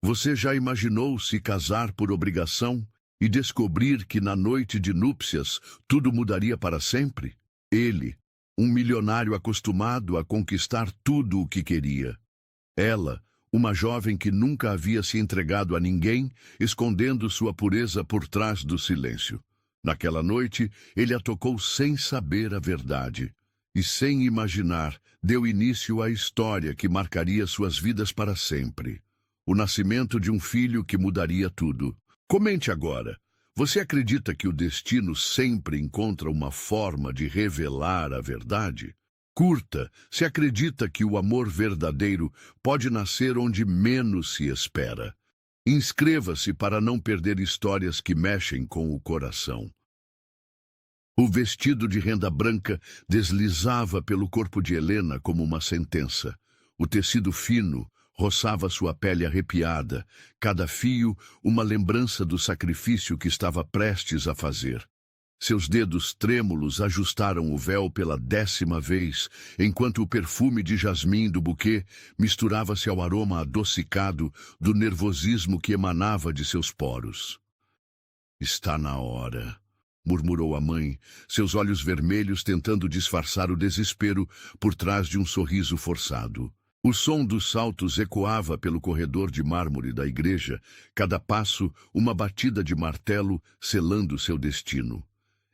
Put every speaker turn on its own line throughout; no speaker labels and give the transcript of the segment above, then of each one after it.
Você já imaginou se casar por obrigação e descobrir que na noite de núpcias tudo mudaria para sempre? Ele, um milionário acostumado a conquistar tudo o que queria. Ela, uma jovem que nunca havia se entregado a ninguém, escondendo sua pureza por trás do silêncio. Naquela noite, ele a tocou sem saber a verdade. E sem imaginar, deu início à história que marcaria suas vidas para sempre. O nascimento de um filho que mudaria tudo. Comente agora. Você acredita que o destino sempre encontra uma forma de revelar a verdade? Curta, se acredita que o amor verdadeiro pode nascer onde menos se espera. Inscreva-se para não perder histórias que mexem com o coração. O vestido de renda branca deslizava pelo corpo de Helena como uma sentença. O tecido fino roçava sua pele arrepiada, cada fio uma lembrança do sacrifício que estava prestes a fazer. Seus dedos trêmulos ajustaram o véu pela 10ª vez, enquanto o perfume de jasmim do buquê misturava-se ao aroma adocicado do nervosismo que emanava de seus poros. "Está na hora", murmurou a mãe, seus olhos vermelhos tentando disfarçar o desespero por trás de um sorriso forçado. O som dos saltos ecoava pelo corredor de mármore da igreja, cada passo uma batida de martelo selando seu destino.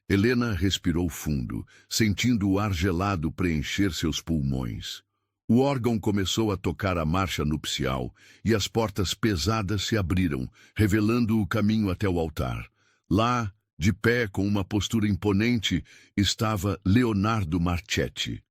Helena respirou fundo, sentindo o ar gelado preencher seus pulmões. O órgão começou a tocar a marcha nupcial e as portas pesadas se abriram, revelando o caminho até o altar. Lá, de pé com uma postura imponente, estava Leonardo Marchetti.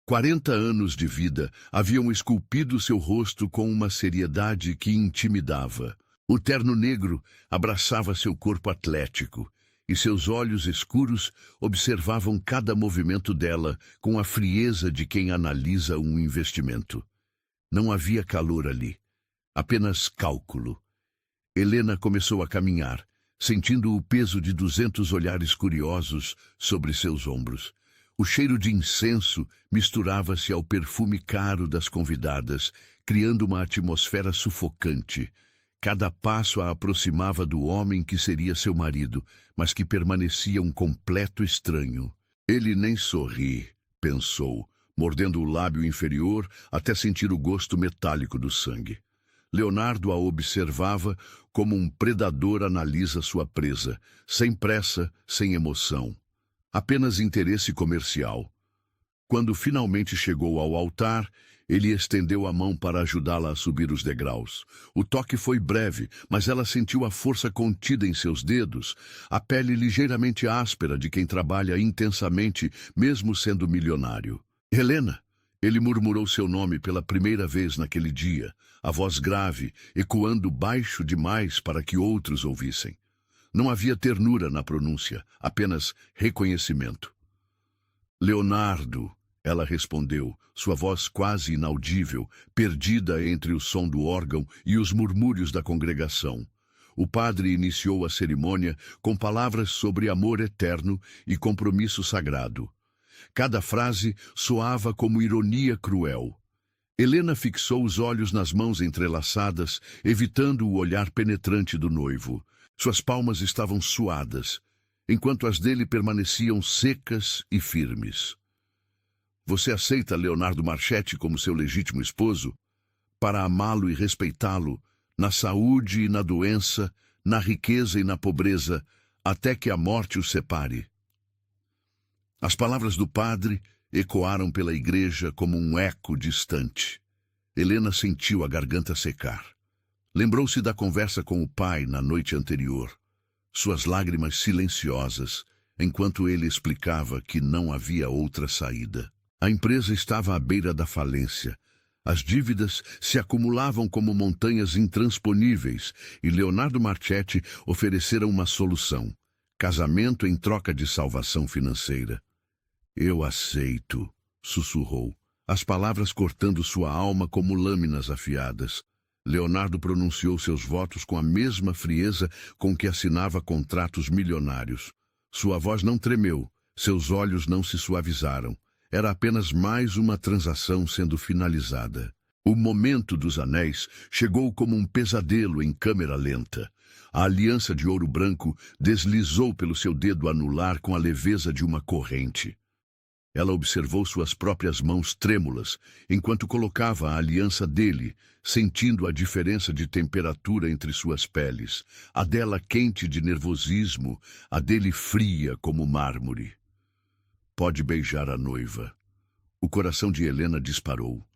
40 anos de vida haviam esculpido seu rosto com uma seriedade que intimidava. O terno negro abraçava seu corpo atlético, e seus olhos escuros observavam cada movimento dela com a frieza de quem analisa um investimento. Não havia calor ali, apenas cálculo. Helena começou a caminhar, sentindo o peso de 200 olhares curiosos sobre seus ombros. O cheiro de incenso misturava-se ao perfume caro das convidadas, criando uma atmosfera sufocante. Cada passo a aproximava do homem que seria seu marido, mas que permanecia um completo estranho. Ele nem sorri, pensou, mordendo o lábio inferior até sentir o gosto metálico do sangue. Leonardo a observava como um predador analisa sua presa, sem pressa, sem emoção. Apenas interesse comercial. Quando finalmente chegou ao altar, ele estendeu a mão para ajudá-la a subir os degraus. O toque foi breve, mas ela sentiu a força contida em seus dedos, a pele ligeiramente áspera de quem trabalha intensamente, mesmo sendo milionário. "Helena!" Ele murmurou seu nome pela primeira vez naquele dia, a voz grave, ecoando baixo demais para que outros ouvissem. Não havia ternura na pronúncia, apenas reconhecimento. "Leonardo", ela respondeu, sua voz quase inaudível, perdida entre o som do órgão e os murmúrios da congregação. O padre iniciou a cerimônia com palavras sobre amor eterno e compromisso sagrado. Cada frase soava como ironia cruel. Helena fixou os olhos nas mãos entrelaçadas, evitando o olhar penetrante do noivo. Suas palmas estavam suadas, enquanto as dele permaneciam secas e firmes. "Você aceita Leonardo Marchetti como seu legítimo esposo? Para amá-lo e respeitá-lo, na saúde e na doença, na riqueza e na pobreza, até que a morte os separe." As palavras do padre ecoaram pela igreja como um eco distante. Helena sentiu a garganta secar. Lembrou-se da conversa com o pai na noite anterior, suas lágrimas silenciosas, enquanto ele explicava que não havia outra saída. A empresa estava à beira da falência. As dívidas se acumulavam como montanhas intransponíveis e Leonardo Marchetti oferecera uma solução: casamento em troca de salvação financeira. "Eu aceito", sussurrou, as palavras cortando sua alma como lâminas afiadas. Leonardo pronunciou seus votos com a mesma frieza com que assinava contratos milionários. Sua voz não tremeu, seus olhos não se suavizaram. Era apenas mais uma transação sendo finalizada. O momento dos anéis chegou como um pesadelo em câmera lenta. A aliança de ouro branco deslizou pelo seu dedo anular com a leveza de uma corrente. Ela observou suas próprias mãos trêmulas, enquanto colocava a aliança dele, sentindo a diferença de temperatura entre suas peles, a dela quente de nervosismo, a dele fria como mármore. Pode beijar a noiva. O coração de Helena disparou.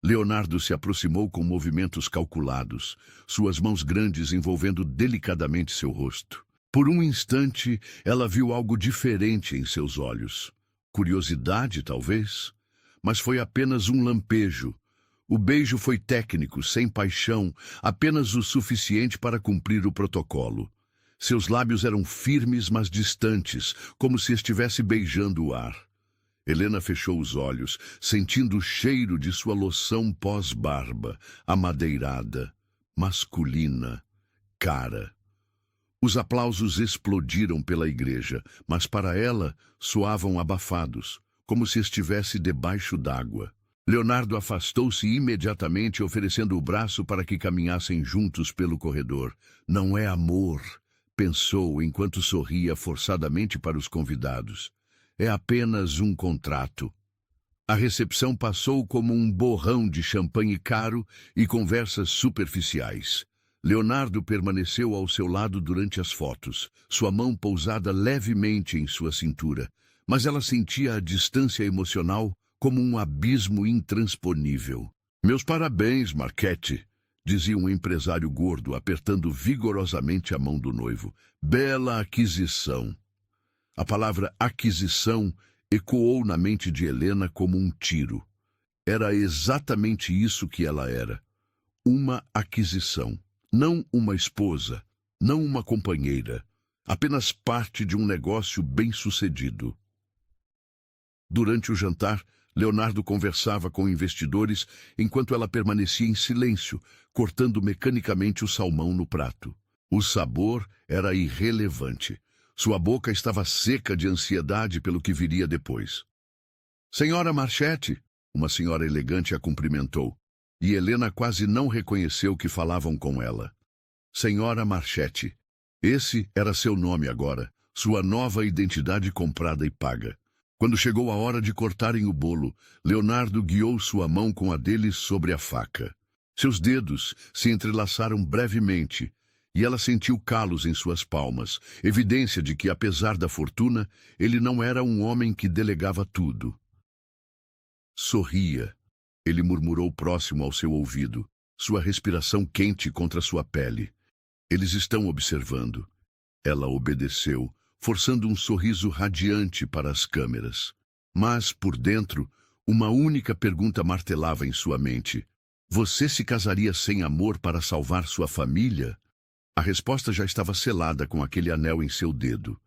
Leonardo se aproximou com movimentos calculados, suas mãos grandes envolvendo delicadamente seu rosto. Por um instante, ela viu algo diferente em seus olhos. Curiosidade, talvez? Mas foi apenas um lampejo. O beijo foi técnico, sem paixão, apenas o suficiente para cumprir o protocolo. Seus lábios eram firmes, mas distantes, como se estivesse beijando o ar. Helena fechou os olhos, sentindo o cheiro de sua loção pós-barba, amadeirada, masculina, cara. Os aplausos explodiram pela igreja, mas para ela soavam abafados, como se estivesse debaixo d'água. Leonardo afastou-se imediatamente, oferecendo o braço para que caminhassem juntos pelo corredor. Não é amor, pensou enquanto sorria forçadamente para os convidados. É apenas um contrato. A recepção passou como um borrão de champanhe caro e conversas superficiais. Leonardo permaneceu ao seu lado durante as fotos, sua mão pousada levemente em sua cintura, mas ela sentia a distância emocional como um abismo intransponível. Meus parabéns, Marchetti, dizia um empresário gordo, apertando vigorosamente a mão do noivo. Bela aquisição. A palavra aquisição ecoou na mente de Helena como um tiro. Era exatamente isso que ela era. Uma aquisição. Não uma esposa, não uma companheira. Apenas parte de um negócio bem-sucedido. Durante o jantar, Leonardo conversava com investidores enquanto ela permanecia em silêncio, cortando mecanicamente o salmão no prato. O sabor era irrelevante. Sua boca estava seca de ansiedade pelo que viria depois. Senhora Marchetti, uma senhora elegante a cumprimentou, e Helena quase não reconheceu que falavam com ela. Senhora Marchetti. Esse era seu nome agora, sua nova identidade comprada e paga. Quando chegou a hora de cortarem o bolo, Leonardo guiou sua mão com a dele sobre a faca. Seus dedos se entrelaçaram brevemente, e ela sentiu calos em suas palmas, evidência de que, apesar da fortuna, ele não era um homem que delegava tudo. Sorria, ele murmurou próximo ao seu ouvido, sua respiração quente contra sua pele. Eles estão observando. Ela obedeceu, forçando um sorriso radiante para as câmeras. Mas, por dentro, uma única pergunta martelava em sua mente. Você se casaria sem amor para salvar sua família? A resposta já estava selada com aquele anel em seu dedo.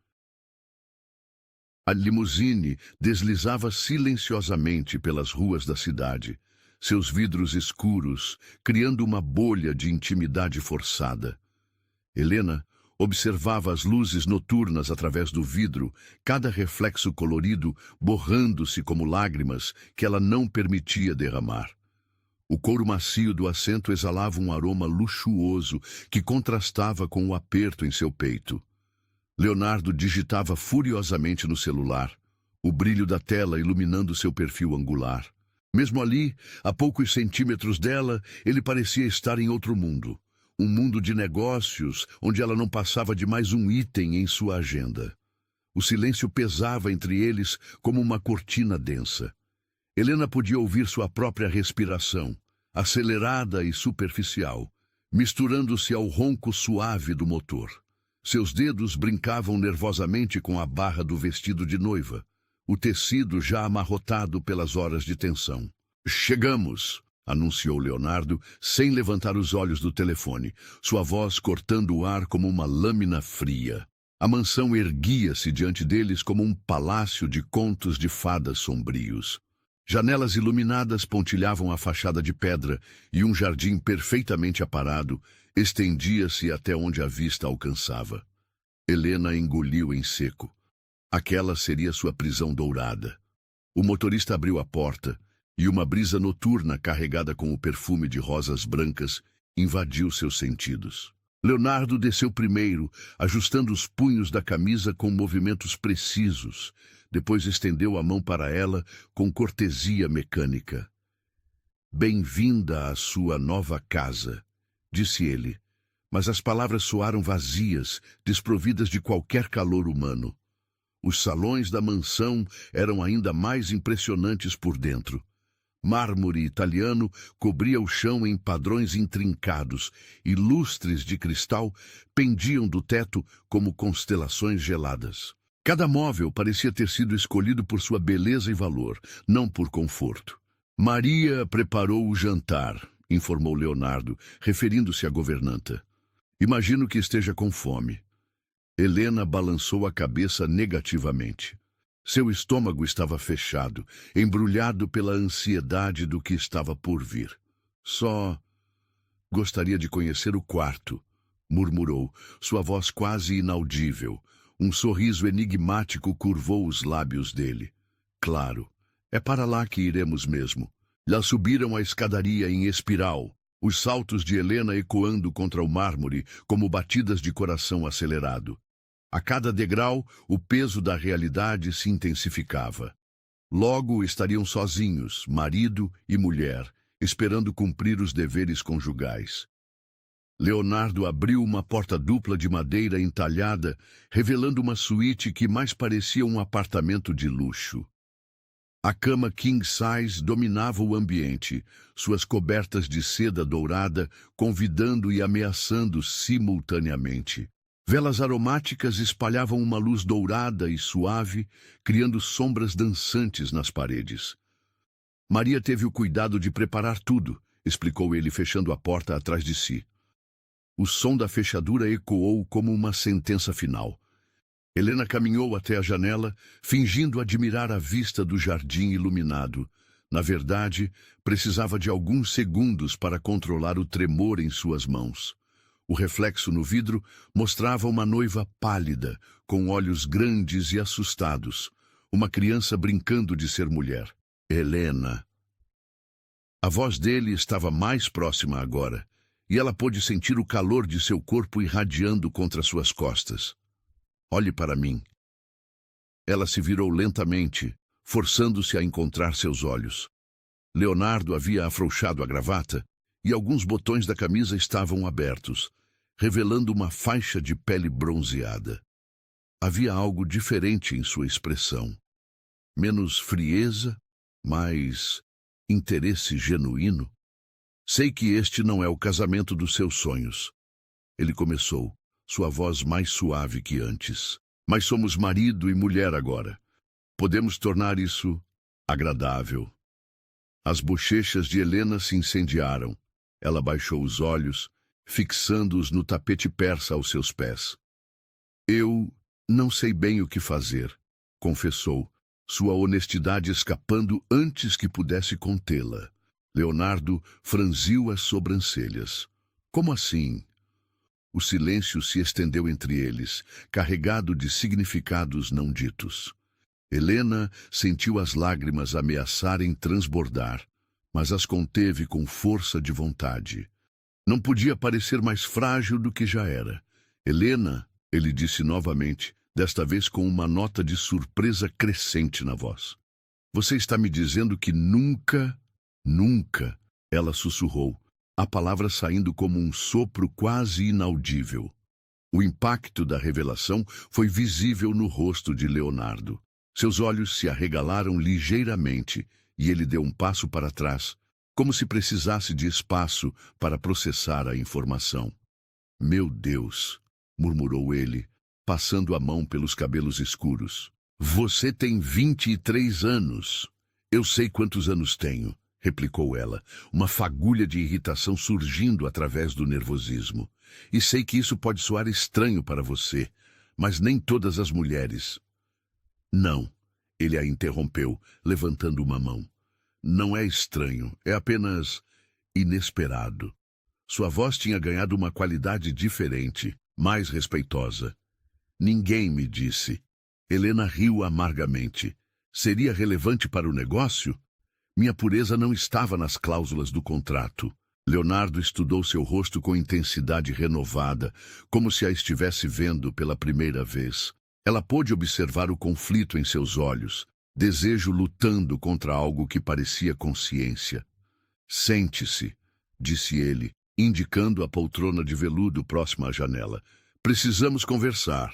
A limusine deslizava silenciosamente pelas ruas da cidade, seus vidros escuros, criando uma bolha de intimidade forçada. Helena observava as luzes noturnas através do vidro, cada reflexo colorido borrando-se como lágrimas que ela não permitia derramar. O couro macio do assento exalava um aroma luxuoso que contrastava com o aperto em seu peito. Leonardo digitava furiosamente no celular, o brilho da tela iluminando seu perfil angular. Mesmo ali, a poucos centímetros dela, ele parecia estar em outro mundo. Um mundo de negócios, onde ela não passava de mais um item em sua agenda. O silêncio pesava entre eles como uma cortina densa. Helena podia ouvir sua própria respiração, acelerada e superficial, misturando-se ao ronco suave do motor. Seus dedos brincavam nervosamente com a barra do vestido de noiva, o tecido já amarrotado pelas horas de tensão. Chegamos, anunciou Leonardo, sem levantar os olhos do telefone, sua voz cortando o ar como uma lâmina fria. A mansão erguia-se diante deles como um palácio de contos de fadas sombrios. Janelas iluminadas pontilhavam a fachada de pedra e um jardim perfeitamente aparado estendia-se até onde a vista alcançava. Helena engoliu em seco. Aquela seria sua prisão dourada. O motorista abriu a porta e uma brisa noturna carregada com o perfume de rosas brancas invadiu seus sentidos. Leonardo desceu primeiro, ajustando os punhos da camisa com movimentos precisos. Depois estendeu a mão para ela com cortesia mecânica. "Bem-vinda à sua nova casa", disse ele, mas as palavras soaram vazias, desprovidas de qualquer calor humano. Os salões da mansão eram ainda mais impressionantes por dentro. Mármore italiano cobria o chão em padrões intrincados e lustres de cristal pendiam do teto como constelações geladas. Cada móvel parecia ter sido escolhido por sua beleza e valor, não por conforto. "Maria preparou o jantar", informou Leonardo, referindo-se à governanta. "Imagino que esteja com fome." Helena balançou a cabeça negativamente. Seu estômago estava fechado, embrulhado pela ansiedade do que estava por vir. "Só gostaria de conhecer o quarto", murmurou, sua voz quase inaudível. Um sorriso enigmático curvou os lábios dele. "Claro, é para lá que iremos mesmo." Já subiram a escadaria em espiral, os saltos de Helena ecoando contra o mármore como batidas de coração acelerado. A cada degrau, o peso da realidade se intensificava. Logo estariam sozinhos, marido e mulher, esperando cumprir os deveres conjugais. Leonardo abriu uma porta dupla de madeira entalhada, revelando uma suíte que mais parecia um apartamento de luxo. A cama king size dominava o ambiente, suas cobertas de seda dourada convidando e ameaçando simultaneamente. Velas aromáticas espalhavam uma luz dourada e suave, criando sombras dançantes nas paredes. "Maria teve o cuidado de preparar tudo", explicou ele, fechando a porta atrás de si. O som da fechadura ecoou como uma sentença final. Helena caminhou até a janela, fingindo admirar a vista do jardim iluminado. Na verdade, precisava de alguns segundos para controlar o tremor em suas mãos. O reflexo no vidro mostrava uma noiva pálida, com olhos grandes e assustados. Uma criança brincando de ser mulher. Helena. A voz dele estava mais próxima agora, e ela pôde sentir o calor de seu corpo irradiando contra suas costas. "Olhe para mim." Ela se virou lentamente, forçando-se a encontrar seus olhos. Leonardo havia afrouxado a gravata, e alguns botões da camisa estavam abertos, revelando uma faixa de pele bronzeada. Havia algo diferente em sua expressão. Menos frieza, mais interesse genuíno. "Sei que este não é o casamento dos seus sonhos", ele começou, sua voz mais suave que antes. "Mas somos marido e mulher agora. Podemos tornar isso agradável." As bochechas de Helena se incendiaram. Ela baixou os olhos, fixando-os no tapete persa aos seus pés. "Eu não sei bem o que fazer", confessou, sua honestidade escapando antes que pudesse contê-la. Leonardo franziu as sobrancelhas. "Como assim?" O silêncio se estendeu entre eles, carregado de significados não ditos. Helena sentiu as lágrimas ameaçarem transbordar, mas as conteve com força de vontade. Não podia parecer mais frágil do que já era. "Helena", ele disse novamente, desta vez com uma nota de surpresa crescente na voz. "Você está me dizendo que nunca, nunca", ela sussurrou, a palavra saindo como um sopro quase inaudível. O impacto da revelação foi visível no rosto de Leonardo. Seus olhos se arregalaram ligeiramente e ele deu um passo para trás, como se precisasse de espaço para processar a informação. "Meu Deus", murmurou ele, passando a mão pelos cabelos escuros. "Você tem 23 anos. Eu sei quantos anos tenho", replicou ela, uma fagulha de irritação surgindo através do nervosismo. "E sei que isso pode soar estranho para você, mas nem todas as mulheres." "Não", ele a interrompeu, levantando uma mão. "Não é estranho, é apenas inesperado." Sua voz tinha ganhado uma qualidade diferente, mais respeitosa. "Ninguém me disse." Helena riu amargamente. "Seria relevante para o negócio?" Minha pureza não estava nas cláusulas do contrato. Leonardo estudou seu rosto com intensidade renovada, como se a estivesse vendo pela primeira vez. Ela pôde observar o conflito em seus olhos, desejo lutando contra algo que parecia consciência. Sente-se, disse ele, indicando a poltrona de veludo próxima à janela. Precisamos conversar.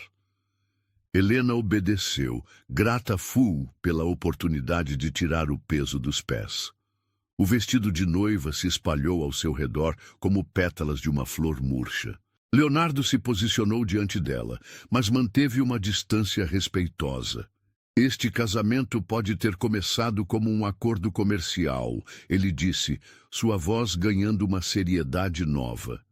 Helena obedeceu, grata full pela oportunidade de tirar o peso dos pés. O vestido de noiva se espalhou ao seu redor como pétalas de uma flor murcha. Leonardo se posicionou diante dela, mas manteve uma distância respeitosa. Este casamento pode ter começado como um acordo comercial, ele disse, sua voz ganhando uma seriedade nova.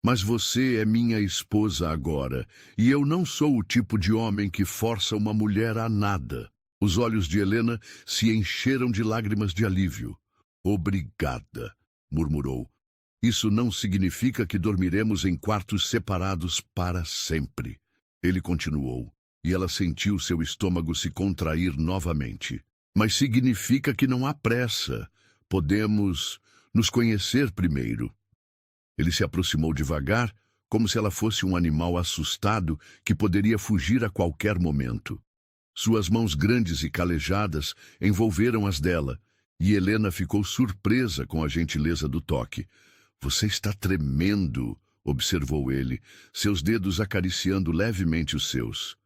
Mas você é minha esposa agora, e eu não sou o tipo de homem que força uma mulher a nada. Os olhos de Helena se encheram de lágrimas de alívio. Obrigada, murmurou. Isso não significa que dormiremos em quartos separados para sempre. Ele continuou, e ela sentiu seu estômago se contrair novamente. Mas significa que não há pressa. Podemos nos conhecer primeiro. Ele se aproximou devagar, como se ela fosse um animal assustado que poderia fugir a qualquer momento. Suas mãos grandes e calejadas envolveram as dela, e Helena ficou surpresa com a gentileza do toque. Você está tremendo, observou ele, seus dedos acariciando levemente os seus.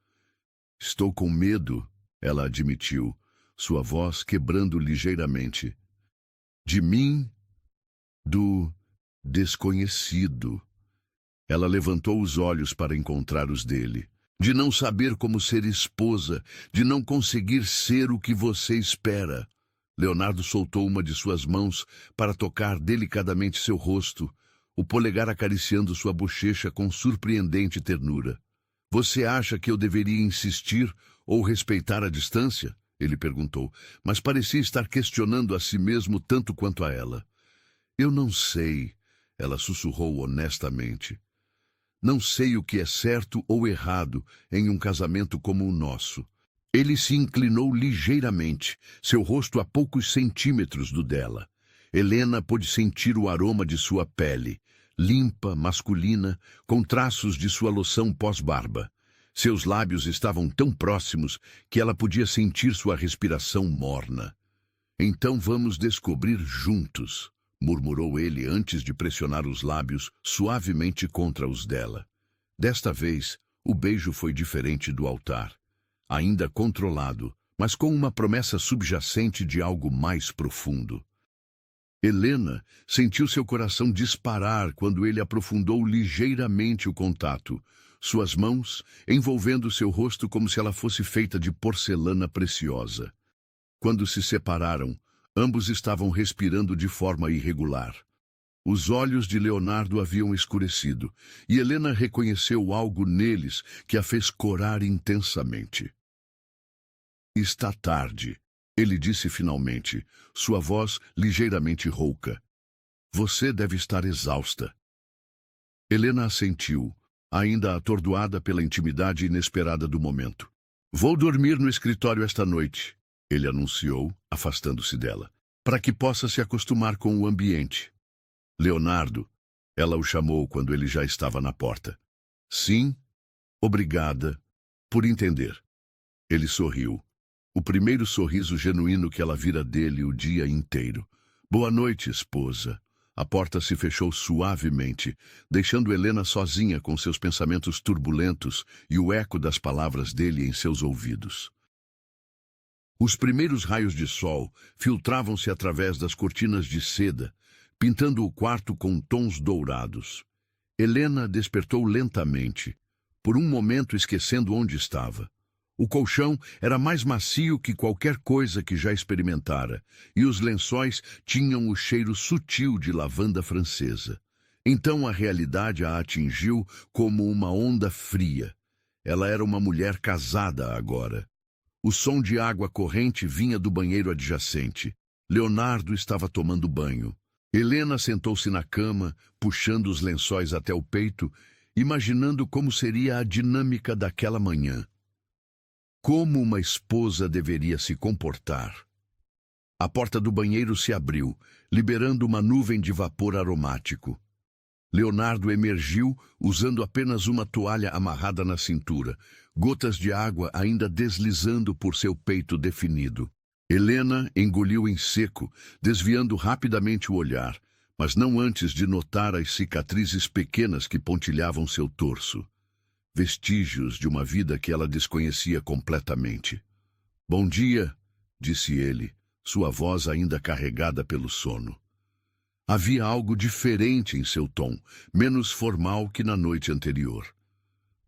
Estou com medo, ela admitiu, sua voz quebrando ligeiramente. De mim? Do desconhecido. Ela levantou os olhos para encontrar os dele. De não saber como ser esposa, de não conseguir ser o que você espera. Leonardo soltou uma de suas mãos para tocar delicadamente seu rosto, o polegar acariciando sua bochecha com surpreendente ternura. Você acha que eu deveria insistir ou respeitar a distância? Ele perguntou, mas parecia estar questionando a si mesmo tanto quanto a ela. Eu não sei, ela sussurrou honestamente. Não sei o que é certo ou errado em um casamento como o nosso. Ele se inclinou ligeiramente, seu rosto a poucos centímetros do dela. Helena pôde sentir o aroma de sua pele, limpa, masculina, com traços de sua loção pós-barba. Seus lábios estavam tão próximos que ela podia sentir sua respiração morna. Então vamos descobrir juntos, murmurou ele antes de pressionar os lábios suavemente contra os dela. Desta vez, o beijo foi diferente do altar. Ainda controlado, mas com uma promessa subjacente de algo mais profundo. Helena sentiu seu coração disparar quando ele aprofundou ligeiramente o contato, suas mãos envolvendo seu rosto como se ela fosse feita de porcelana preciosa. Quando se separaram, ambos estavam respirando de forma irregular. Os olhos de Leonardo haviam escurecido, e Helena reconheceu algo neles que a fez corar intensamente. Está tarde, ele disse finalmente, sua voz ligeiramente rouca. Você deve estar exausta. Helena assentiu, ainda atordoada pela intimidade inesperada do momento. Vou dormir no escritório esta noite, ele anunciou, afastando-se dela, para que possa se acostumar com o ambiente. Leonardo, ela o chamou quando ele já estava na porta. Sim, obrigada por entender. Ele sorriu. O primeiro sorriso genuíno que ela vira dele o dia inteiro. Boa noite, esposa. A porta se fechou suavemente, deixando Helena sozinha com seus pensamentos turbulentos e o eco das palavras dele em seus ouvidos. Os primeiros raios de sol filtravam-se através das cortinas de seda, pintando o quarto com tons dourados. Helena despertou lentamente, por um momento esquecendo onde estava. O colchão era mais macio que qualquer coisa que já experimentara, e os lençóis tinham o cheiro sutil de lavanda francesa. Então a realidade a atingiu como uma onda fria. Ela era uma mulher casada agora. O som de água corrente vinha do banheiro adjacente. Leonardo estava tomando banho. Helena sentou-se na cama, puxando os lençóis até o peito, imaginando como seria a dinâmica daquela manhã. Como uma esposa deveria se comportar. A porta do banheiro se abriu, liberando uma nuvem de vapor aromático. Leonardo emergiu usando apenas uma toalha amarrada na cintura, gotas de água ainda deslizando por seu peito definido. Helena engoliu em seco, desviando rapidamente o olhar, mas não antes de notar as cicatrizes pequenas que pontilhavam seu torso. Vestígios de uma vida que ela desconhecia completamente. "Bom dia", disse ele, sua voz ainda carregada pelo sono. Havia algo diferente em seu tom, menos formal que na noite anterior.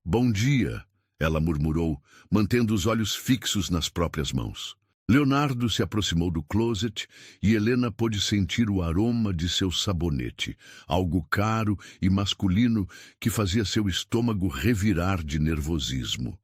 "Bom dia", ela murmurou, mantendo os olhos fixos nas próprias mãos. Leonardo se aproximou do closet e Helena pôde sentir o aroma de seu sabonete, algo caro e masculino que fazia seu estômago revirar de nervosismo.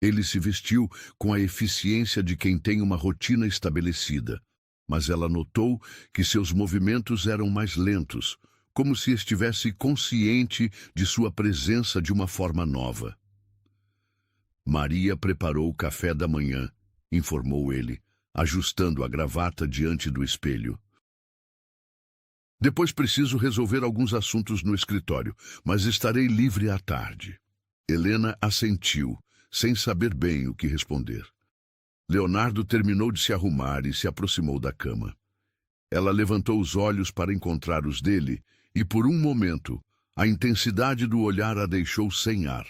Ele se vestiu com a eficiência de quem tem uma rotina estabelecida, mas ela notou que seus movimentos eram mais lentos, como se estivesse consciente de sua presença de uma forma nova. "Maria preparou o café da manhã", informou ele, ajustando a gravata diante do espelho. "Depois preciso resolver alguns assuntos no escritório, mas estarei livre à tarde." Helena assentiu, sem saber bem o que responder. Leonardo terminou de se arrumar e se aproximou da cama. Ela levantou os olhos para encontrar os dele e, por um momento, a intensidade do olhar a deixou sem ar.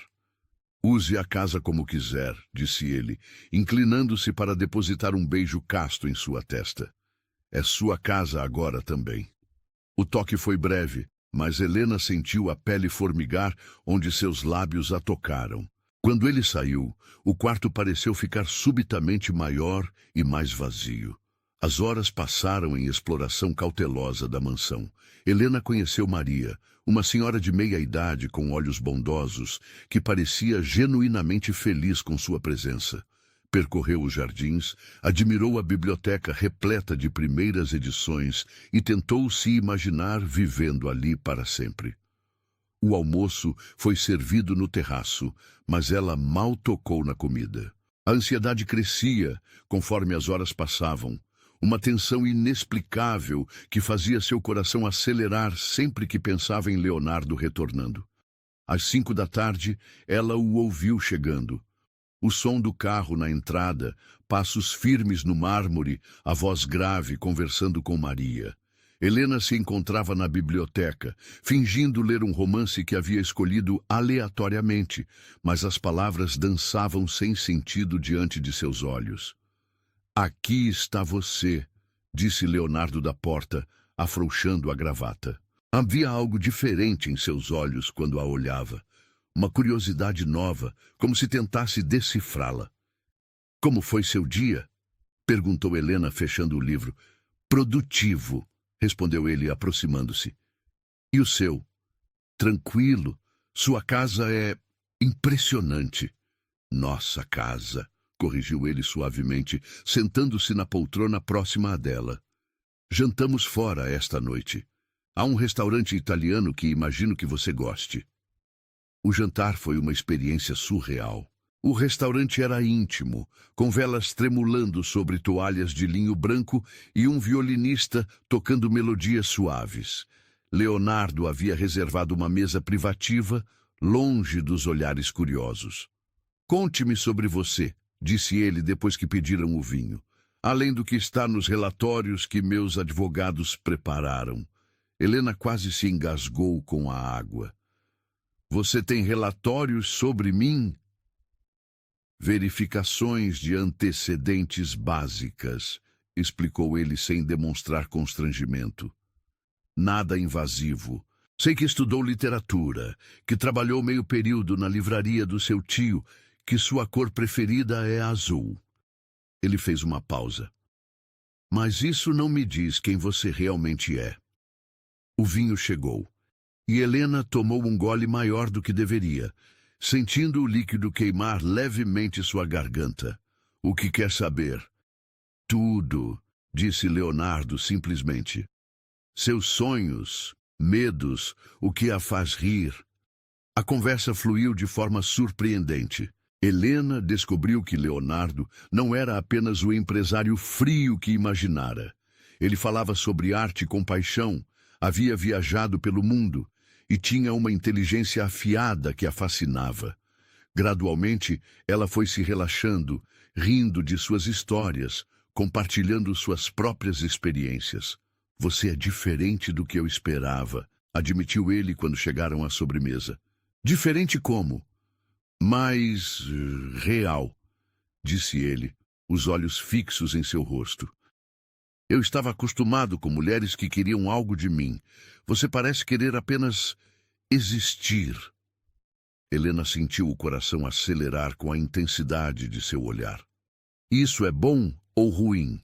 "Use a casa como quiser", disse ele, inclinando-se para depositar um beijo casto em sua testa. "É sua casa agora também." O toque foi breve, mas Helena sentiu a pele formigar onde seus lábios a tocaram. Quando ele saiu, o quarto pareceu ficar subitamente maior e mais vazio. As horas passaram em exploração cautelosa da mansão. Helena conheceu Maria, uma senhora de meia-idade com olhos bondosos, que parecia genuinamente feliz com sua presença. Percorreu os jardins, admirou a biblioteca repleta de primeiras edições e tentou se imaginar vivendo ali para sempre. O almoço foi servido no terraço, mas ela mal tocou na comida. A ansiedade crescia conforme as horas passavam, uma tensão inexplicável que fazia seu coração acelerar sempre que pensava em Leonardo retornando. Às 5 da tarde, ela o ouviu chegando. O som do carro na entrada, passos firmes no mármore, a voz grave conversando com Maria. Helena se encontrava na biblioteca, fingindo ler um romance que havia escolhido aleatoriamente, mas as palavras dançavam sem sentido diante de seus olhos. "Aqui está você", disse Leonardo da porta, afrouxando a gravata. Havia algo diferente em seus olhos quando a olhava, uma curiosidade nova, como se tentasse decifrá-la. "Como foi seu dia?", perguntou Helena, fechando o livro. "Produtivo", respondeu ele, aproximando-se. "E o seu?" "Tranquilo. Sua casa é impressionante." "Nossa casa", corrigiu ele suavemente, sentando-se na poltrona próxima à dela. "Jantamos fora esta noite. Há um restaurante italiano que imagino que você goste." O jantar foi uma experiência surreal. O restaurante era íntimo, com velas tremulando sobre toalhas de linho branco e um violinista tocando melodias suaves. Leonardo havia reservado uma mesa privativa, longe dos olhares curiosos. "Conte-me sobre você", disse ele depois que pediram o vinho, "além do que está nos relatórios que meus advogados prepararam." Helena quase se engasgou com a água. "Você tem relatórios sobre mim?" "Verificações de antecedentes básicas", explicou ele sem demonstrar constrangimento. "Nada invasivo. Sei que estudou literatura, que trabalhou meio período na livraria do seu tio, que sua cor preferida é azul." Ele fez uma pausa. "Mas isso não me diz quem você realmente é." O vinho chegou, e Helena tomou um gole maior do que deveria, sentindo o líquido queimar levemente sua garganta. "O que quer saber?" "Tudo", disse Leonardo simplesmente. "Seus sonhos, medos, o que a faz rir." A conversa fluiu de forma surpreendente. Helena descobriu que Leonardo não era apenas o empresário frio que imaginara. Ele falava sobre arte com paixão, havia viajado pelo mundo e tinha uma inteligência afiada que a fascinava. Gradualmente, ela foi se relaxando, rindo de suas histórias, compartilhando suas próprias experiências. Você é diferente do que eu esperava, admitiu ele quando chegaram à sobremesa. Diferente como? Mais real, disse ele, os olhos fixos em seu rosto. Eu estava acostumado com mulheres que queriam algo de mim. Você parece querer apenas existir. Helena sentiu o coração acelerar com a intensidade de seu olhar. Isso é bom ou ruim?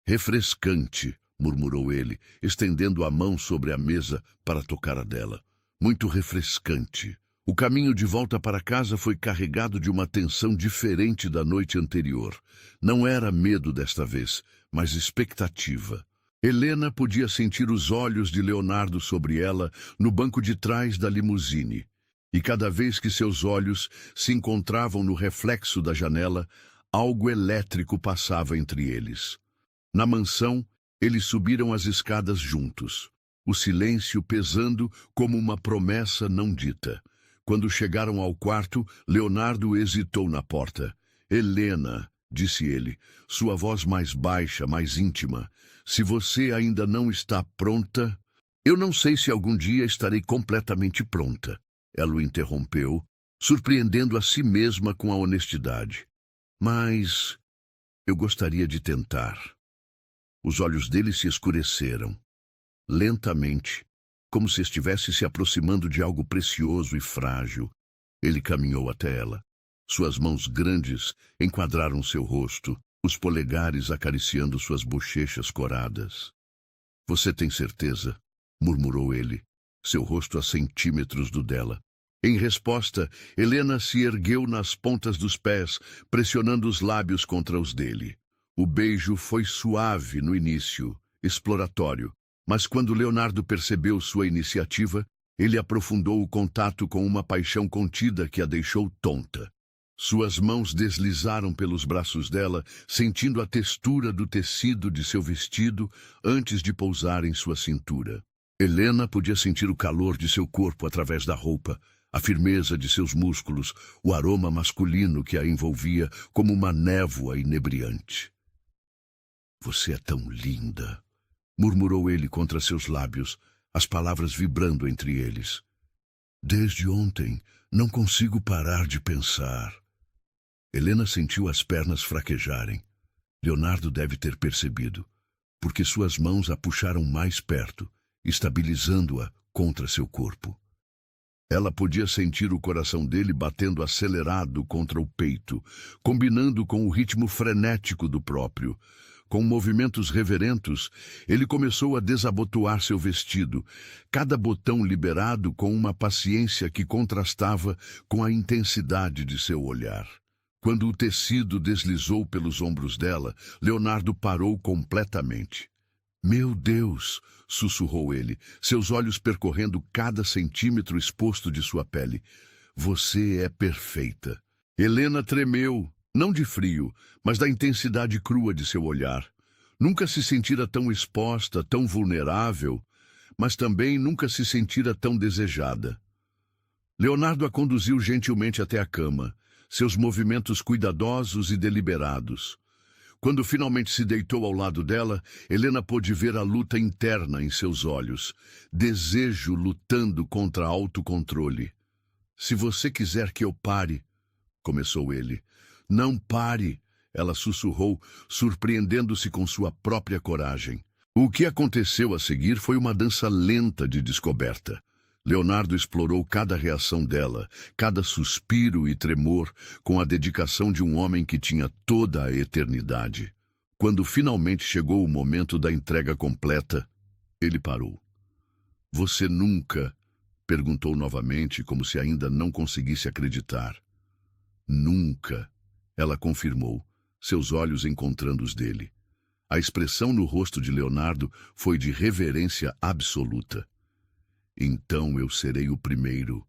Refrescante, murmurou ele, estendendo a mão sobre a mesa para tocar a dela. Muito refrescante. O caminho de volta para casa foi carregado de uma tensão diferente da noite anterior. Não era medo desta vez, mas expectativa. Helena podia sentir os olhos de Leonardo sobre ela no banco de trás da limusine. E cada vez que seus olhos se encontravam no reflexo da janela, algo elétrico passava entre eles. Na mansão, eles subiram as escadas juntos, o silêncio pesando como uma promessa não dita. Quando chegaram ao quarto, Leonardo hesitou na porta. Helena, disse ele, sua voz mais baixa, mais íntima, se você ainda não está pronta... Eu não sei se algum dia estarei completamente pronta. Ela o interrompeu, surpreendendo a si mesma com a honestidade. Mas eu gostaria de tentar. Os olhos dele se escureceram. Lentamente, como se estivesse se aproximando de algo precioso e frágil, ele caminhou até ela. Suas mãos grandes enquadraram seu rosto, os polegares acariciando suas bochechas coradas. Você tem certeza? Murmurou ele, seu rosto a centímetros do dela. Em resposta, Helena se ergueu nas pontas dos pés, pressionando os lábios contra os dele. O beijo foi suave no início, exploratório, mas quando Leonardo percebeu sua iniciativa, ele aprofundou o contato com uma paixão contida que a deixou tonta. Suas mãos deslizaram pelos braços dela, sentindo a textura do tecido de seu vestido antes de pousar em sua cintura. Helena podia sentir o calor de seu corpo através da roupa, a firmeza de seus músculos, o aroma masculino que a envolvia como uma névoa inebriante. Você é tão linda, murmurou ele contra seus lábios, as palavras vibrando entre eles. Desde ontem, não consigo parar de pensar. Helena sentiu as pernas fraquejarem. Leonardo deve ter percebido, porque suas mãos a puxaram mais perto, estabilizando-a contra seu corpo. Ela podia sentir o coração dele batendo acelerado contra o peito, combinando com o ritmo frenético do próprio. Com movimentos reverentos, ele começou a desabotoar seu vestido, cada botão liberado com uma paciência que contrastava com a intensidade de seu olhar. Quando o tecido deslizou pelos ombros dela, Leonardo parou completamente. Meu Deus! Sussurrou ele, seus olhos percorrendo cada centímetro exposto de sua pele. Você é perfeita. Helena tremeu, não de frio, mas da intensidade crua de seu olhar. Nunca se sentira tão exposta, tão vulnerável, mas também nunca se sentira tão desejada. Leonardo a conduziu gentilmente até a cama, seus movimentos cuidadosos e deliberados. Quando finalmente se deitou ao lado dela, Helena pôde ver a luta interna em seus olhos, desejo lutando contra autocontrole. Se você quiser que eu pare, começou ele. Não pare, ela sussurrou, surpreendendo-se com sua própria coragem. O que aconteceu a seguir foi uma dança lenta de descoberta. Leonardo explorou cada reação dela, cada suspiro e tremor, com a dedicação de um homem que tinha toda a eternidade. Quando finalmente chegou o momento da entrega completa, ele parou. Você nunca? Perguntou novamente, como se ainda não conseguisse acreditar. Nunca, ela confirmou, seus olhos encontrando os dele. A expressão no rosto de Leonardo foi de reverência absoluta. Então eu serei o primeiro,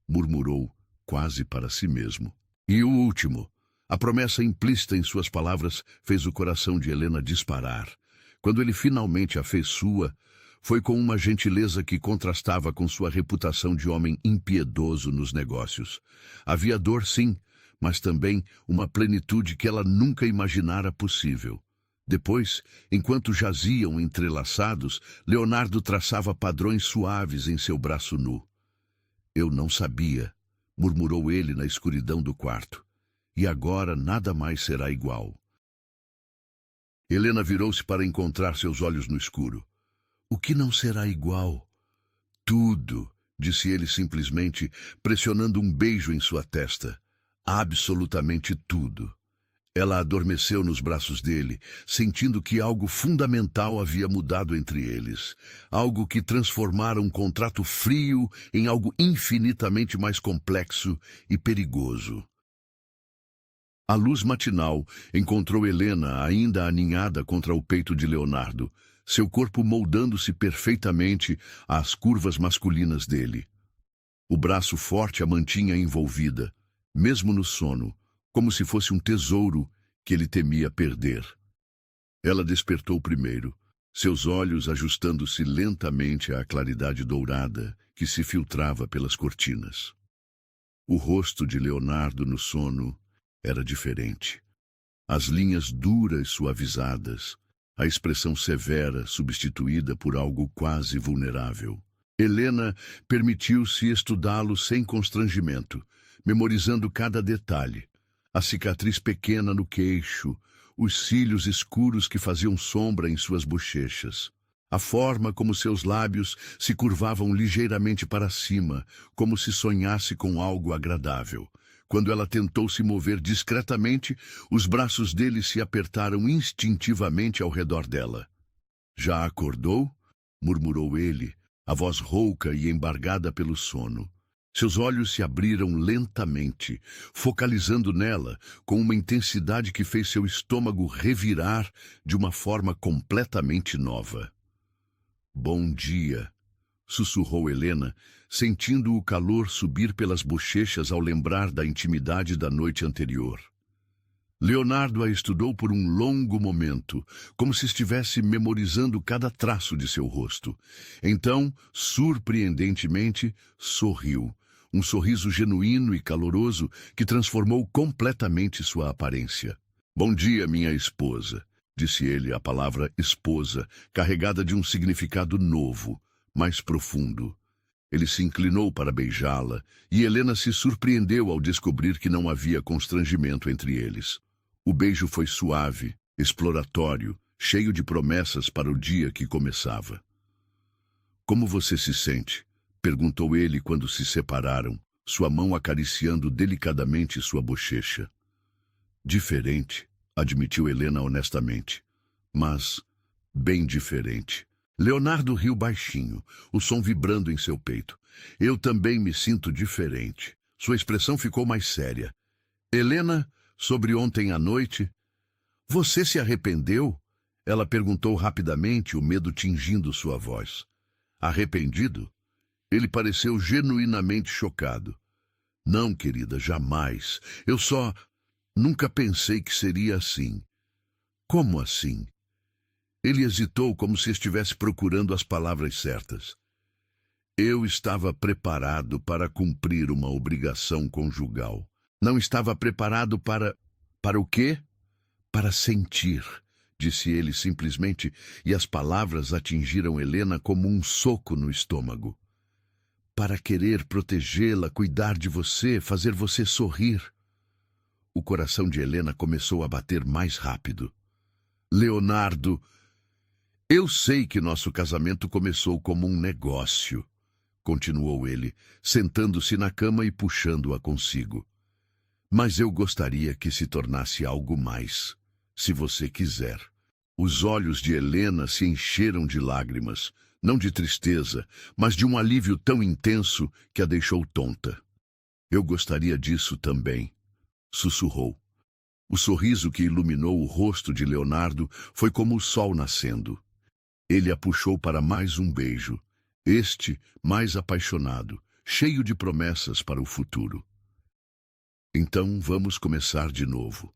murmurou, quase para si mesmo. E o último. A promessa implícita em suas palavras fez o coração de Helena disparar. Quando ele finalmente a fez sua, foi com uma gentileza que contrastava com sua reputação de homem impiedoso nos negócios. Havia dor, sim, mas também uma plenitude que ela nunca imaginara possível. Depois, enquanto jaziam entrelaçados, Leonardo traçava padrões suaves em seu braço nu. Eu não sabia, murmurou ele na escuridão do quarto. E agora nada mais será igual. Helena virou-se para encontrar seus olhos no escuro. O que não será igual? Tudo, disse ele simplesmente, pressionando um beijo em sua testa. Absolutamente tudo. Ela adormeceu nos braços dele, sentindo que algo fundamental havia mudado entre eles. Algo que transformara um contrato frio em algo infinitamente mais complexo e perigoso. A luz matinal encontrou Helena ainda aninhada contra o peito de Leonardo, seu corpo moldando-se perfeitamente às curvas masculinas dele. O braço forte a mantinha envolvida, mesmo no sono, como se fosse um tesouro que ele temia perder. Ela despertou primeiro, seus olhos ajustando-se lentamente à claridade dourada que se filtrava pelas cortinas. O rosto de Leonardo no sono era diferente. As linhas duras suavizadas, a expressão severa substituída por algo quase vulnerável. Helena permitiu-se estudá-lo sem constrangimento, memorizando cada detalhe. A cicatriz pequena no queixo, os cílios escuros que faziam sombra em suas bochechas, a forma como seus lábios se curvavam ligeiramente para cima, como se sonhasse com algo agradável. Quando ela tentou se mover discretamente, os braços dele se apertaram instintivamente ao redor dela. Já acordou? Murmurou ele, a voz rouca e embargada pelo sono. Seus olhos se abriram lentamente, focalizando nela com uma intensidade que fez seu estômago revirar de uma forma completamente nova. Bom dia, sussurrou Helena, sentindo o calor subir pelas bochechas ao lembrar da intimidade da noite anterior. Leonardo a estudou por um longo momento, como se estivesse memorizando cada traço de seu rosto. Então, surpreendentemente, sorriu. Um sorriso genuíno e caloroso que transformou completamente sua aparência. Bom dia, minha esposa, disse ele, a palavra esposa, carregada de um significado novo, mais profundo. Ele se inclinou para beijá-la, e Helena se surpreendeu ao descobrir que não havia constrangimento entre eles. O beijo foi suave, exploratório, cheio de promessas para o dia que começava. Como você se sente? Perguntou ele quando se separaram, sua mão acariciando delicadamente sua bochecha. Diferente, admitiu Helena honestamente. Mas bem diferente. Leonardo riu baixinho, o som vibrando em seu peito. Eu também me sinto diferente. Sua expressão ficou mais séria. Helena, sobre ontem à noite... Você se arrependeu? Ela perguntou rapidamente, o medo tingindo sua voz. Arrependido? Ele pareceu genuinamente chocado. Não, querida, jamais. Eu só... Nunca pensei que seria assim. Como assim? Ele hesitou como se estivesse procurando as palavras certas. Eu estava preparado para cumprir uma obrigação conjugal. Não estava preparado para... Para o quê? Para sentir, disse ele simplesmente, e as palavras atingiram Helena como um soco no estômago. Para querer protegê-la, cuidar de você, fazer você sorrir. O coração de Helena começou a bater mais rápido. Leonardo, eu sei que nosso casamento começou como um negócio, continuou ele, sentando-se na cama e puxando-a consigo. Mas eu gostaria que se tornasse algo mais, se você quiser. Os olhos de Helena se encheram de lágrimas, não de tristeza, mas de um alívio tão intenso que a deixou tonta. Eu gostaria disso também, sussurrou. O sorriso que iluminou o rosto de Leonardo foi como o sol nascendo. Ele a puxou para mais um beijo, este mais apaixonado, cheio de promessas para o futuro. Então vamos começar de novo,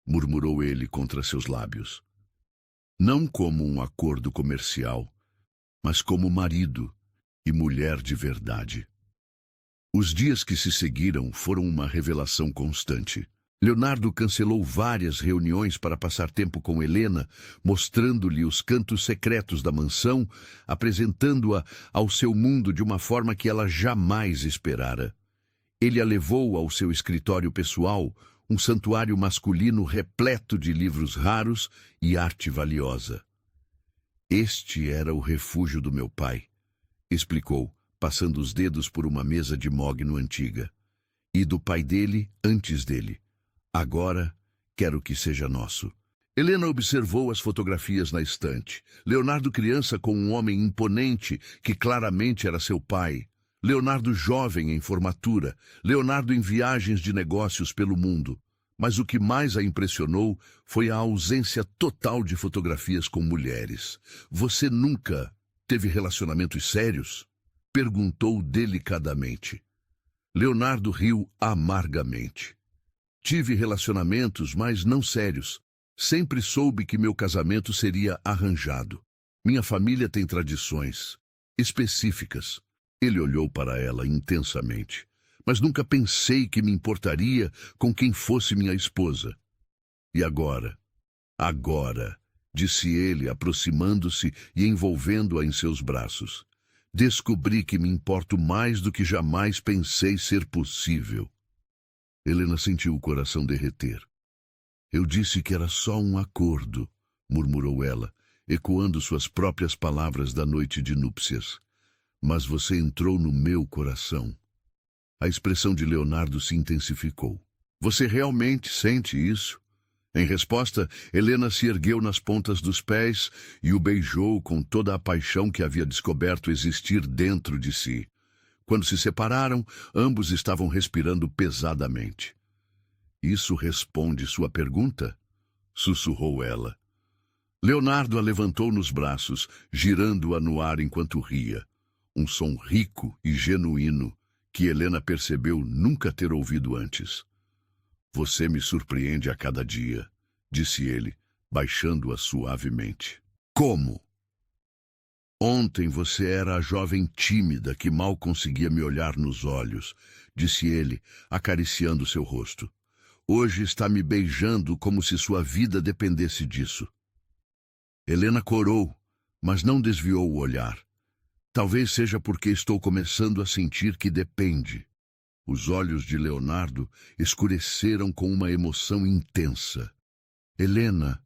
murmurou ele contra seus lábios. Não como um acordo comercial, mas como marido e mulher de verdade. Os dias que se seguiram foram uma revelação constante. Leonardo cancelou várias reuniões para passar tempo com Helena, mostrando-lhe os cantos secretos da mansão, apresentando-a ao seu mundo de uma forma que ela jamais esperara. Ele a levou ao seu escritório pessoal, um santuário masculino repleto de livros raros e arte valiosa. Este era o refúgio do meu pai, explicou, passando os dedos por uma mesa de mogno antiga. E do pai dele, antes dele. Agora, quero que seja nosso. Helena observou as fotografias na estante. Leonardo criança com um homem imponente que claramente era seu pai. Leonardo jovem em formatura. Leonardo em viagens de negócios pelo mundo. Mas o que mais a impressionou foi a ausência total de fotografias com mulheres. Você nunca teve relacionamentos sérios? Perguntou delicadamente. Leonardo riu amargamente. Tive relacionamentos, mas não sérios. Sempre soube que meu casamento seria arranjado. Minha família tem tradições específicas. Ele olhou para ela intensamente. Mas nunca pensei que me importaria com quem fosse minha esposa. E agora? Agora, disse ele, aproximando-se e envolvendo-a em seus braços. Descobri que me importo mais do que jamais pensei ser possível. Helena sentiu o coração derreter. Eu disse que era só um acordo, murmurou ela, ecoando suas próprias palavras da noite de núpcias. Mas você entrou no meu coração. A expressão de Leonardo se intensificou. Você realmente sente isso? Em resposta, Helena se ergueu nas pontas dos pés e o beijou com toda a paixão que havia descoberto existir dentro de si. Quando se separaram, ambos estavam respirando pesadamente. Isso responde sua pergunta? Sussurrou ela. Leonardo a levantou nos braços, girando-a no ar enquanto ria. Um som rico e genuíno que Helena percebeu nunca ter ouvido antes. Você me surpreende a cada dia, disse ele, baixando-a suavemente. Como? Ontem você era a jovem tímida que mal conseguia me olhar nos olhos, disse ele, acariciando seu rosto. Hoje está me beijando como se sua vida dependesse disso. Helena corou, mas não desviou o olhar. Talvez seja porque estou começando a sentir que depende. Os olhos de Leonardo escureceram com uma emoção intensa. Helena,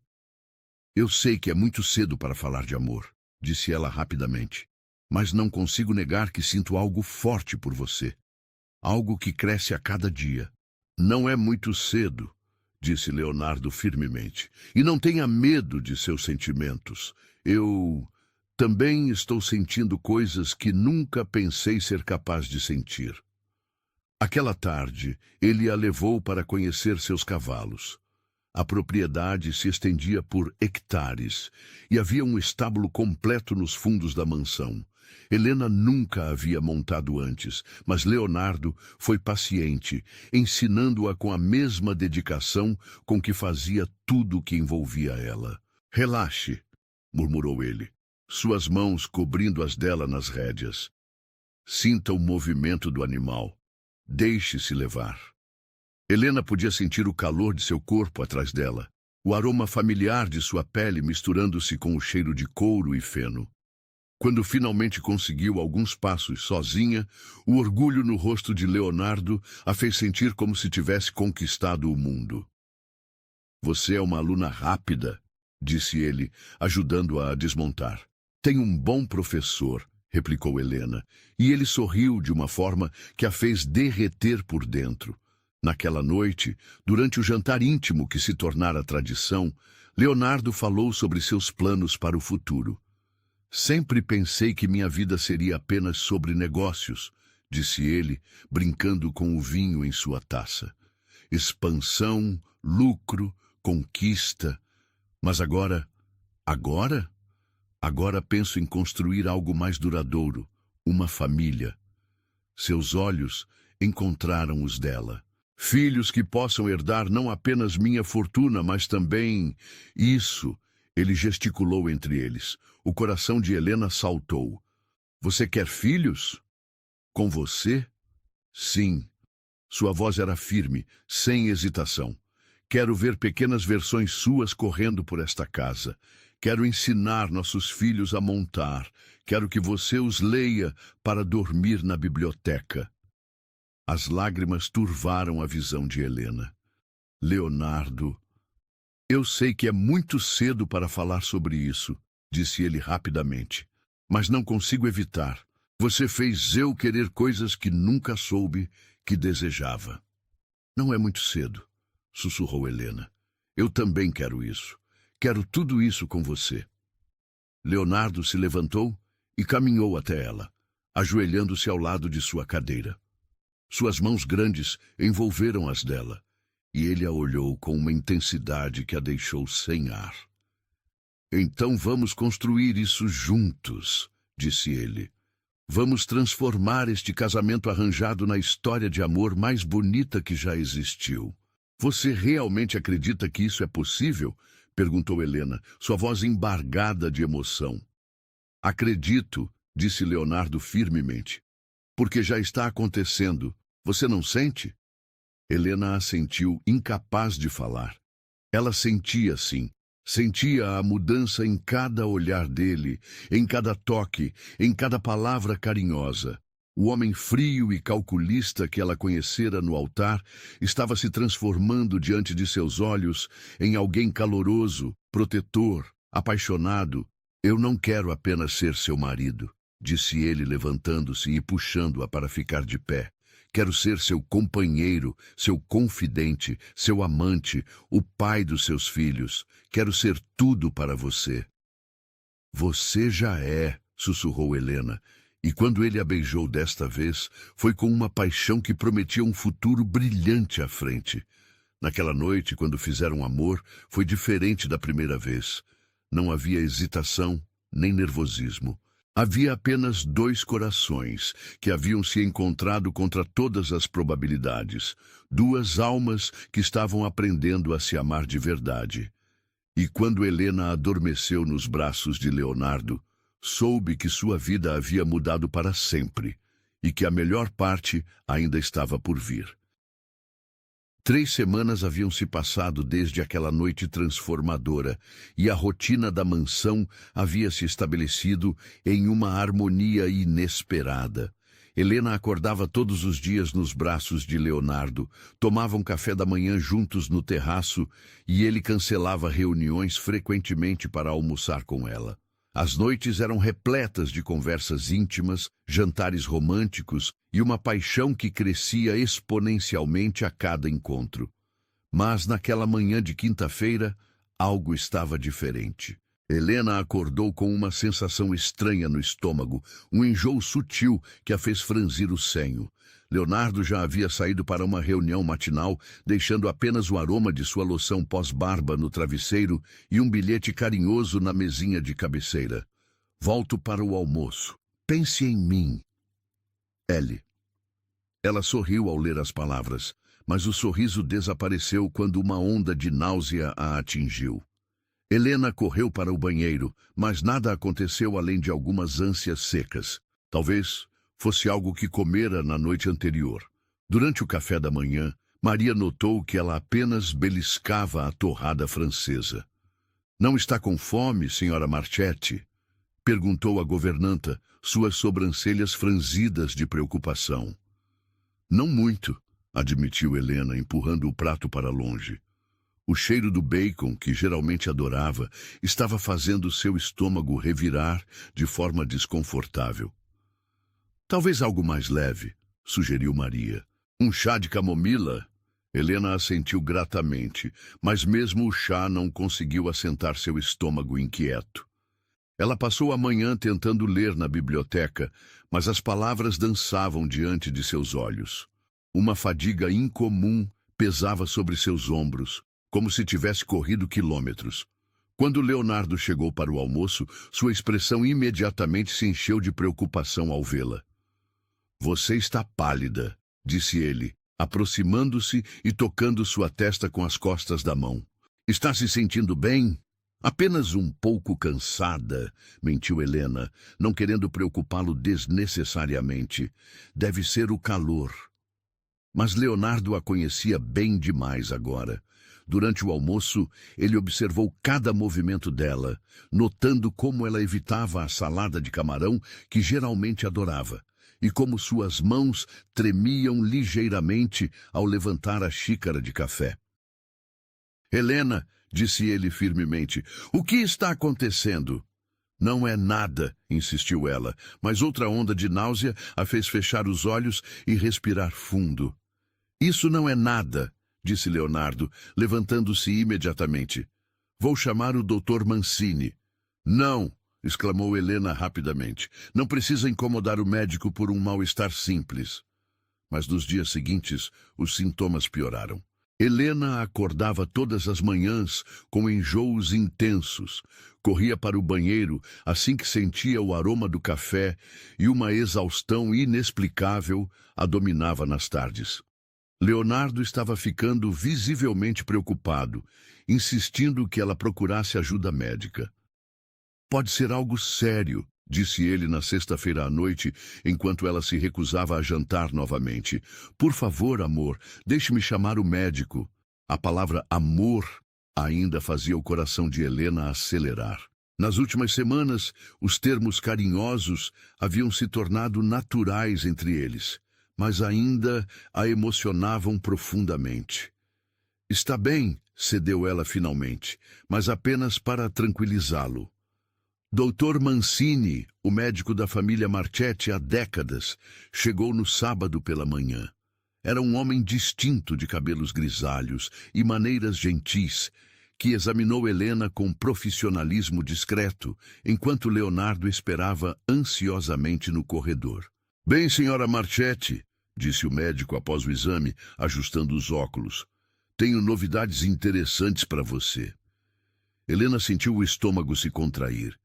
eu sei que é muito cedo para falar de amor, disse ela rapidamente, mas não consigo negar que sinto algo forte por você. Algo que cresce a cada dia. Não é muito cedo, disse Leonardo firmemente, e não tenha medo de seus sentimentos. Eu também estou sentindo coisas que nunca pensei ser capaz de sentir. Aquela tarde, ele a levou para conhecer seus cavalos. A propriedade se estendia por hectares e havia um estábulo completo nos fundos da mansão. Helena nunca havia montado antes, mas Leonardo foi paciente, ensinando-a com a mesma dedicação com que fazia tudo o que envolvia ela. Relaxe, murmurou ele, suas mãos cobrindo as dela nas rédeas. Sinta o movimento do animal. Deixe-se levar. Helena podia sentir o calor de seu corpo atrás dela, o aroma familiar de sua pele misturando-se com o cheiro de couro e feno. Quando finalmente conseguiu alguns passos sozinha, o orgulho no rosto de Leonardo a fez sentir como se tivesse conquistado o mundo. Você é uma aluna rápida, disse ele, ajudando-a a desmontar. Tem um bom professor, replicou Helena, e ele sorriu de uma forma que a fez derreter por dentro. Naquela noite, durante o jantar íntimo que se tornara tradição, Leonardo falou sobre seus planos para o futuro. Sempre pensei que minha vida seria apenas sobre negócios, disse ele, brincando com o vinho em sua taça. Expansão, lucro, conquista. Mas agora? Agora penso em construir algo mais duradouro, uma família. Seus olhos encontraram os dela. Filhos que possam herdar não apenas minha fortuna, mas também isso. Ele gesticulou entre eles. O coração de Helena saltou. Você quer filhos? Com você? Sim. Sua voz era firme, sem hesitação. Quero ver pequenas versões suas correndo por esta casa. Quero ensinar nossos filhos a montar. Quero que você os leia para dormir na biblioteca. As lágrimas turvaram a visão de Helena. Leonardo, eu sei que é muito cedo para falar sobre isso, disse ele rapidamente, mas não consigo evitar. Você fez eu querer coisas que nunca soube que desejava. Não é muito cedo, sussurrou Helena. Eu também quero isso. Quero tudo isso com você. Leonardo se levantou e caminhou até ela, ajoelhando-se ao lado de sua cadeira. Suas mãos grandes envolveram as dela, e ele a olhou com uma intensidade que a deixou sem ar. Então vamos construir isso juntos, disse ele. Vamos transformar este casamento arranjado na história de amor mais bonita que já existiu. Você realmente acredita que isso é possível? Perguntou Helena, sua voz embargada de emoção. Acredito, disse Leonardo firmemente, porque já está acontecendo. Você não sente? Helena assentiu, incapaz de falar. Ela sentia, sim. Sentia a mudança em cada olhar dele, em cada toque, em cada palavra carinhosa. O homem frio e calculista que ela conhecera no altar estava se transformando diante de seus olhos em alguém caloroso, protetor, apaixonado. Eu não quero apenas ser seu marido, disse ele levantando-se e puxando-a para ficar de pé. Quero ser seu companheiro, seu confidente, seu amante, o pai dos seus filhos. Quero ser tudo para você. Você já é, sussurrou Helena, e quando ele a beijou desta vez, foi com uma paixão que prometia um futuro brilhante à frente. Naquela noite, quando fizeram amor, foi diferente da primeira vez. Não havia hesitação, nem nervosismo. Havia apenas dois corações que haviam se encontrado contra todas as probabilidades, duas almas que estavam aprendendo a se amar de verdade. E quando Helena adormeceu nos braços de Leonardo, soube que sua vida havia mudado para sempre e que a melhor parte ainda estava por vir. 3 semanas haviam se passado desde aquela noite transformadora, e a rotina da mansão havia se estabelecido em uma harmonia inesperada. Helena acordava todos os dias nos braços de Leonardo, tomavam café da manhã juntos no terraço, e ele cancelava reuniões frequentemente para almoçar com ela. As noites eram repletas de conversas íntimas, jantares românticos e uma paixão que crescia exponencialmente a cada encontro. Mas naquela manhã de quinta-feira, algo estava diferente. Helena acordou com uma sensação estranha no estômago, um enjoo sutil que a fez franzir o senho. Leonardo já havia saído para uma reunião matinal, deixando apenas o aroma de sua loção pós-barba no travesseiro e um bilhete carinhoso na mesinha de cabeceira. Volto para o almoço. Pense em mim. L. Ela sorriu ao ler as palavras, mas o sorriso desapareceu quando uma onda de náusea a atingiu. Helena correu para o banheiro, mas nada aconteceu além de algumas ânsias secas. Talvez fosse algo que comera na noite anterior. Durante o café da manhã, Maria notou que ela apenas beliscava a torrada francesa. Não está com fome, senhora Marchetti? Perguntou a governanta, suas sobrancelhas franzidas de preocupação. Não muito, admitiu Helena, empurrando o prato para longe. O cheiro do bacon, que geralmente adorava, estava fazendo seu estômago revirar de forma desconfortável. Talvez algo mais leve, sugeriu Maria. Um chá de camomila? Helena assentiu gratamente, mas mesmo o chá não conseguiu assentar seu estômago inquieto. Ela passou a manhã tentando ler na biblioteca, mas as palavras dançavam diante de seus olhos. Uma fadiga incomum pesava sobre seus ombros, como se tivesse corrido quilômetros. Quando Leonardo chegou para o almoço, sua expressão imediatamente se encheu de preocupação ao vê-la. Você está pálida, disse ele, aproximando-se e tocando sua testa com as costas da mão. Está se sentindo bem? Apenas um pouco cansada, mentiu Helena, não querendo preocupá-lo desnecessariamente. Deve ser o calor. Mas Leonardo a conhecia bem demais agora. Durante o almoço, ele observou cada movimento dela, notando como ela evitava a salada de camarão que geralmente adorava, e como suas mãos tremiam ligeiramente ao levantar a xícara de café. Helena, disse ele firmemente, o que está acontecendo? Não é nada, insistiu ela, mas outra onda de náusea a fez fechar os olhos e respirar fundo. Isso não é nada, disse Leonardo, levantando-se imediatamente. Vou chamar o Dr. Mancini. Não, exclamou Helena rapidamente. Não precisa incomodar o médico por um mal-estar simples. Mas nos dias seguintes, os sintomas pioraram. Helena acordava todas as manhãs com enjoos intensos. Corria para o banheiro assim que sentia o aroma do café e uma exaustão inexplicável a dominava nas tardes. Leonardo estava ficando visivelmente preocupado, insistindo que ela procurasse ajuda médica. Pode ser algo sério, disse ele na sexta-feira à noite, enquanto ela se recusava a jantar novamente. Por favor, amor, deixe-me chamar o médico. A palavra amor ainda fazia o coração de Helena acelerar. Nas últimas semanas, os termos carinhosos haviam se tornado naturais entre eles, mas ainda a emocionavam profundamente. Está bem, cedeu ela finalmente, mas apenas para tranquilizá-lo. Dr. Mancini, o médico da família Marchetti há décadas, chegou no sábado pela manhã. Era um homem distinto de cabelos grisalhos e maneiras gentis, que examinou Helena com profissionalismo discreto, enquanto Leonardo esperava ansiosamente no corredor. Bem, senhora Marchetti, disse o médico após o exame, ajustando os óculos. Tenho novidades interessantes para você. Helena sentiu o estômago se contrair.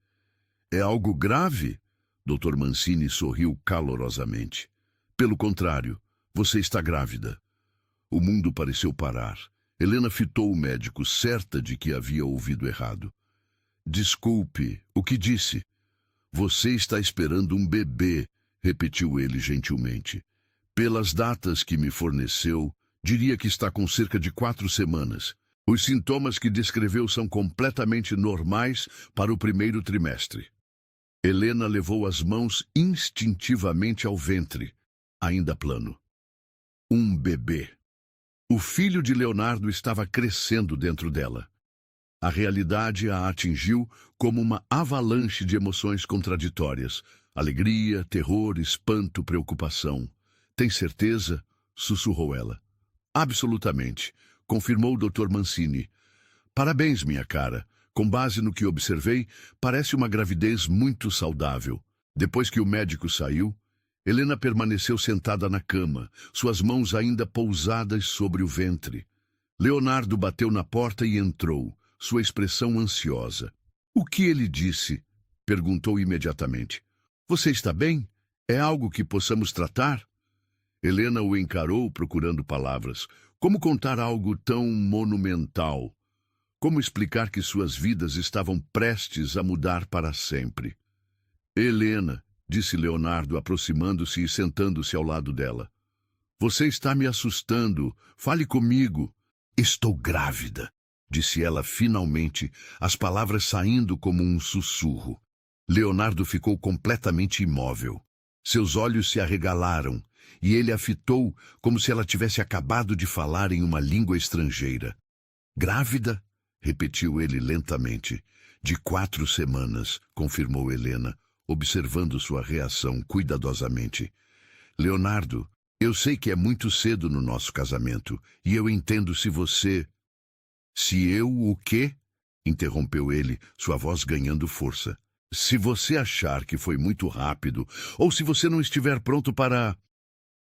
É algo grave? Dr. Mancini sorriu calorosamente. Pelo contrário, você está grávida. O mundo pareceu parar. Helena fitou o médico, certa de que havia ouvido errado. Desculpe, o que disse? Você está esperando um bebê, repetiu ele gentilmente. Pelas datas que me forneceu, diria que está com cerca de 4 semanas. Os sintomas que descreveu são completamente normais para o primeiro trimestre. Helena levou as mãos instintivamente ao ventre, ainda plano. Um bebê. O filho de Leonardo estava crescendo dentro dela. A realidade a atingiu como uma avalanche de emoções contraditórias. Alegria, terror, espanto, preocupação. Tem certeza? Sussurrou ela. Absolutamente, confirmou o Dr. Mancini. Parabéns, minha cara. Com base no que observei, parece uma gravidez muito saudável. Depois que o médico saiu, Helena permaneceu sentada na cama, suas mãos ainda pousadas sobre o ventre. Leonardo bateu na porta e entrou, sua expressão ansiosa. O que ele disse? Perguntou imediatamente. Você está bem? É algo que possamos tratar? Helena o encarou procurando palavras. Como contar algo tão monumental? Como explicar que suas vidas estavam prestes a mudar para sempre? Helena, disse Leonardo, aproximando-se e sentando-se ao lado dela. Você está me assustando. Fale comigo. Estou grávida, disse ela finalmente, as palavras saindo como um sussurro. Leonardo ficou completamente imóvel. Seus olhos se arregalaram e ele a fitou como se ela tivesse acabado de falar em uma língua estrangeira. Grávida? Repetiu ele lentamente. De 4 semanas, confirmou Helena, observando sua reação cuidadosamente. Leonardo, eu sei que é muito cedo no nosso casamento, e eu entendo se você... Se eu o quê? Interrompeu ele, sua voz ganhando força. Se você achar que foi muito rápido, ou se você não estiver pronto para...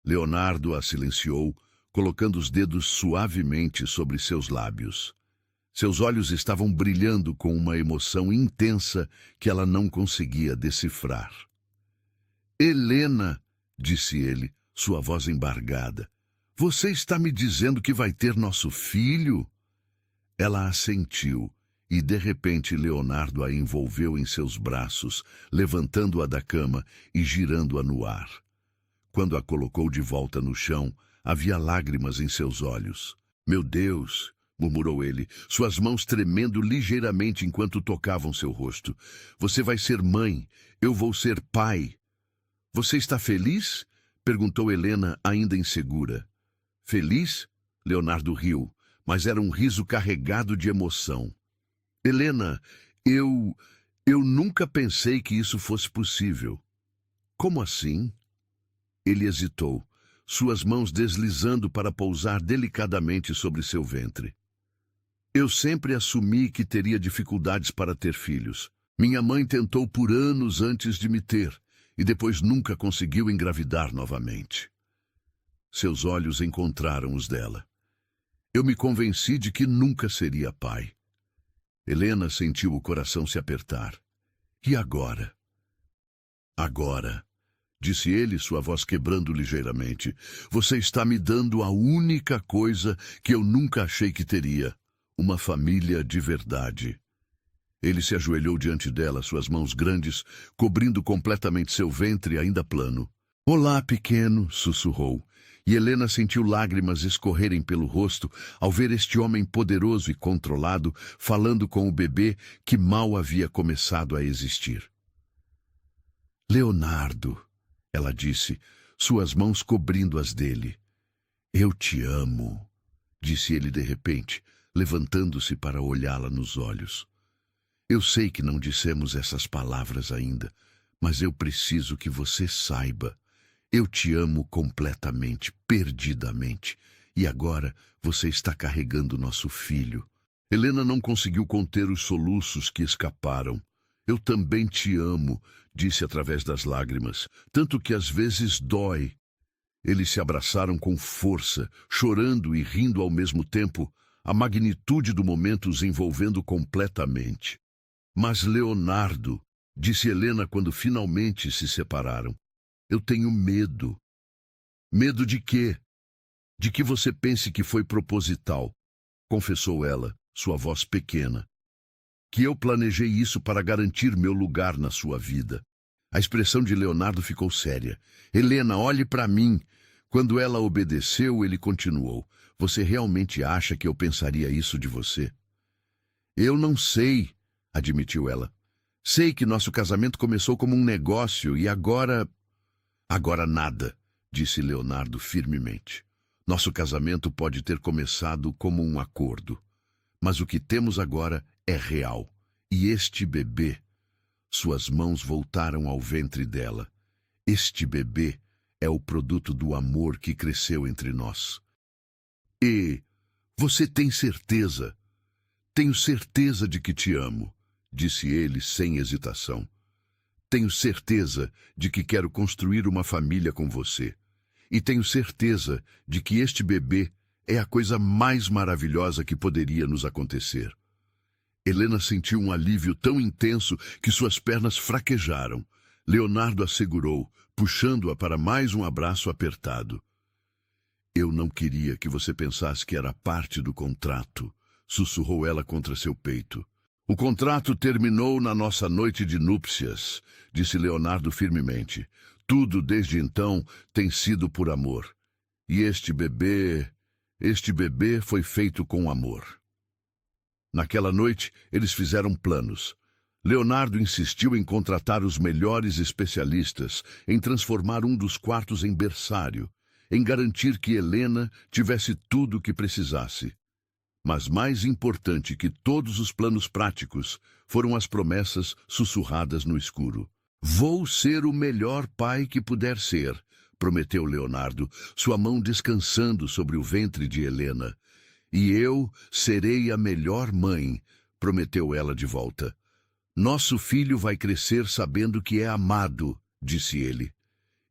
Leonardo a silenciou, colocando os dedos suavemente sobre seus lábios. Seus olhos estavam brilhando com uma emoção intensa que ela não conseguia decifrar. Helena, disse ele, sua voz embargada, Você está me dizendo que vai ter nosso filho? Ela assentiu, e de repente Leonardo a envolveu em seus braços, levantando-a da cama e girando-a no ar. Quando a colocou de volta no chão, havia lágrimas em seus olhos. Meu Deus! Murmurou ele, suas mãos tremendo ligeiramente enquanto tocavam seu rosto. Você vai ser mãe, eu vou ser pai. Você está feliz? Perguntou Helena, ainda insegura. Feliz? Leonardo riu, mas era um riso carregado de emoção. Helena, eu nunca pensei que isso fosse possível. Como assim? Ele hesitou, suas mãos deslizando para pousar delicadamente sobre seu ventre. Eu sempre assumi que teria dificuldades para ter filhos. Minha mãe tentou por anos antes de me ter, e depois nunca conseguiu engravidar novamente. Seus olhos encontraram os dela. Eu me convenci de que nunca seria pai. Helena sentiu o coração se apertar. E agora? Agora, disse ele, sua voz quebrando ligeiramente, você está me dando a única coisa que eu nunca achei que teria. Uma família de verdade. Ele se ajoelhou diante dela, suas mãos grandes, cobrindo completamente seu ventre ainda plano. Olá, pequeno, sussurrou, e Helena sentiu lágrimas escorrerem pelo rosto ao ver este homem poderoso e controlado falando com o bebê que mal havia começado a existir. Leonardo, ela disse, suas mãos cobrindo as dele. Eu te amo, disse ele de repente, levantando-se para olhá-la nos olhos. Eu sei que não dissemos essas palavras ainda, mas eu preciso que você saiba. Eu te amo completamente, perdidamente, e agora você está carregando nosso filho. Helena não conseguiu conter os soluços que escaparam. Eu também te amo, disse através das lágrimas, tanto que às vezes dói. Eles se abraçaram com força, chorando e rindo ao mesmo tempo, a magnitude do momento os envolvendo completamente. Mas Leonardo, disse Helena quando finalmente se separaram, eu tenho medo. Medo de quê? De que você pense que foi proposital, confessou ela, sua voz pequena. Que eu planejei isso para garantir meu lugar na sua vida. A expressão de Leonardo ficou séria. Helena, olhe para mim. Quando ela obedeceu, ele continuou. Você realmente acha que eu pensaria isso de você? Eu não sei, admitiu ela. Sei que nosso casamento começou como um negócio e agora... Agora nada, disse Leonardo firmemente. Nosso casamento pode ter começado como um acordo. Mas o que temos agora é real. E este bebê... Suas mãos voltaram ao ventre dela. Este bebê é o produto do amor que cresceu entre nós. E você tem certeza? Tenho certeza de que te amo, disse ele sem hesitação. Tenho certeza de que quero construir uma família com você. E tenho certeza de que este bebê é a coisa mais maravilhosa que poderia nos acontecer. Helena sentiu um alívio tão intenso que suas pernas fraquejaram. Leonardo a segurou, puxando-a para mais um abraço apertado. Eu não queria que você pensasse que era parte do contrato, sussurrou ela contra seu peito. O contrato terminou na nossa noite de núpcias, disse Leonardo firmemente. Tudo desde então tem sido por amor. E este bebê foi feito com amor. Naquela noite, eles fizeram planos. Leonardo insistiu em contratar os melhores especialistas, em transformar um dos quartos em berçário, em garantir que Helena tivesse tudo o que precisasse. Mas mais importante que todos os planos práticos foram as promessas sussurradas no escuro. Vou ser o melhor pai que puder ser, prometeu Leonardo, sua mão descansando sobre o ventre de Helena. E eu serei a melhor mãe, prometeu ela de volta. Nosso filho vai crescer sabendo que é amado, disse ele.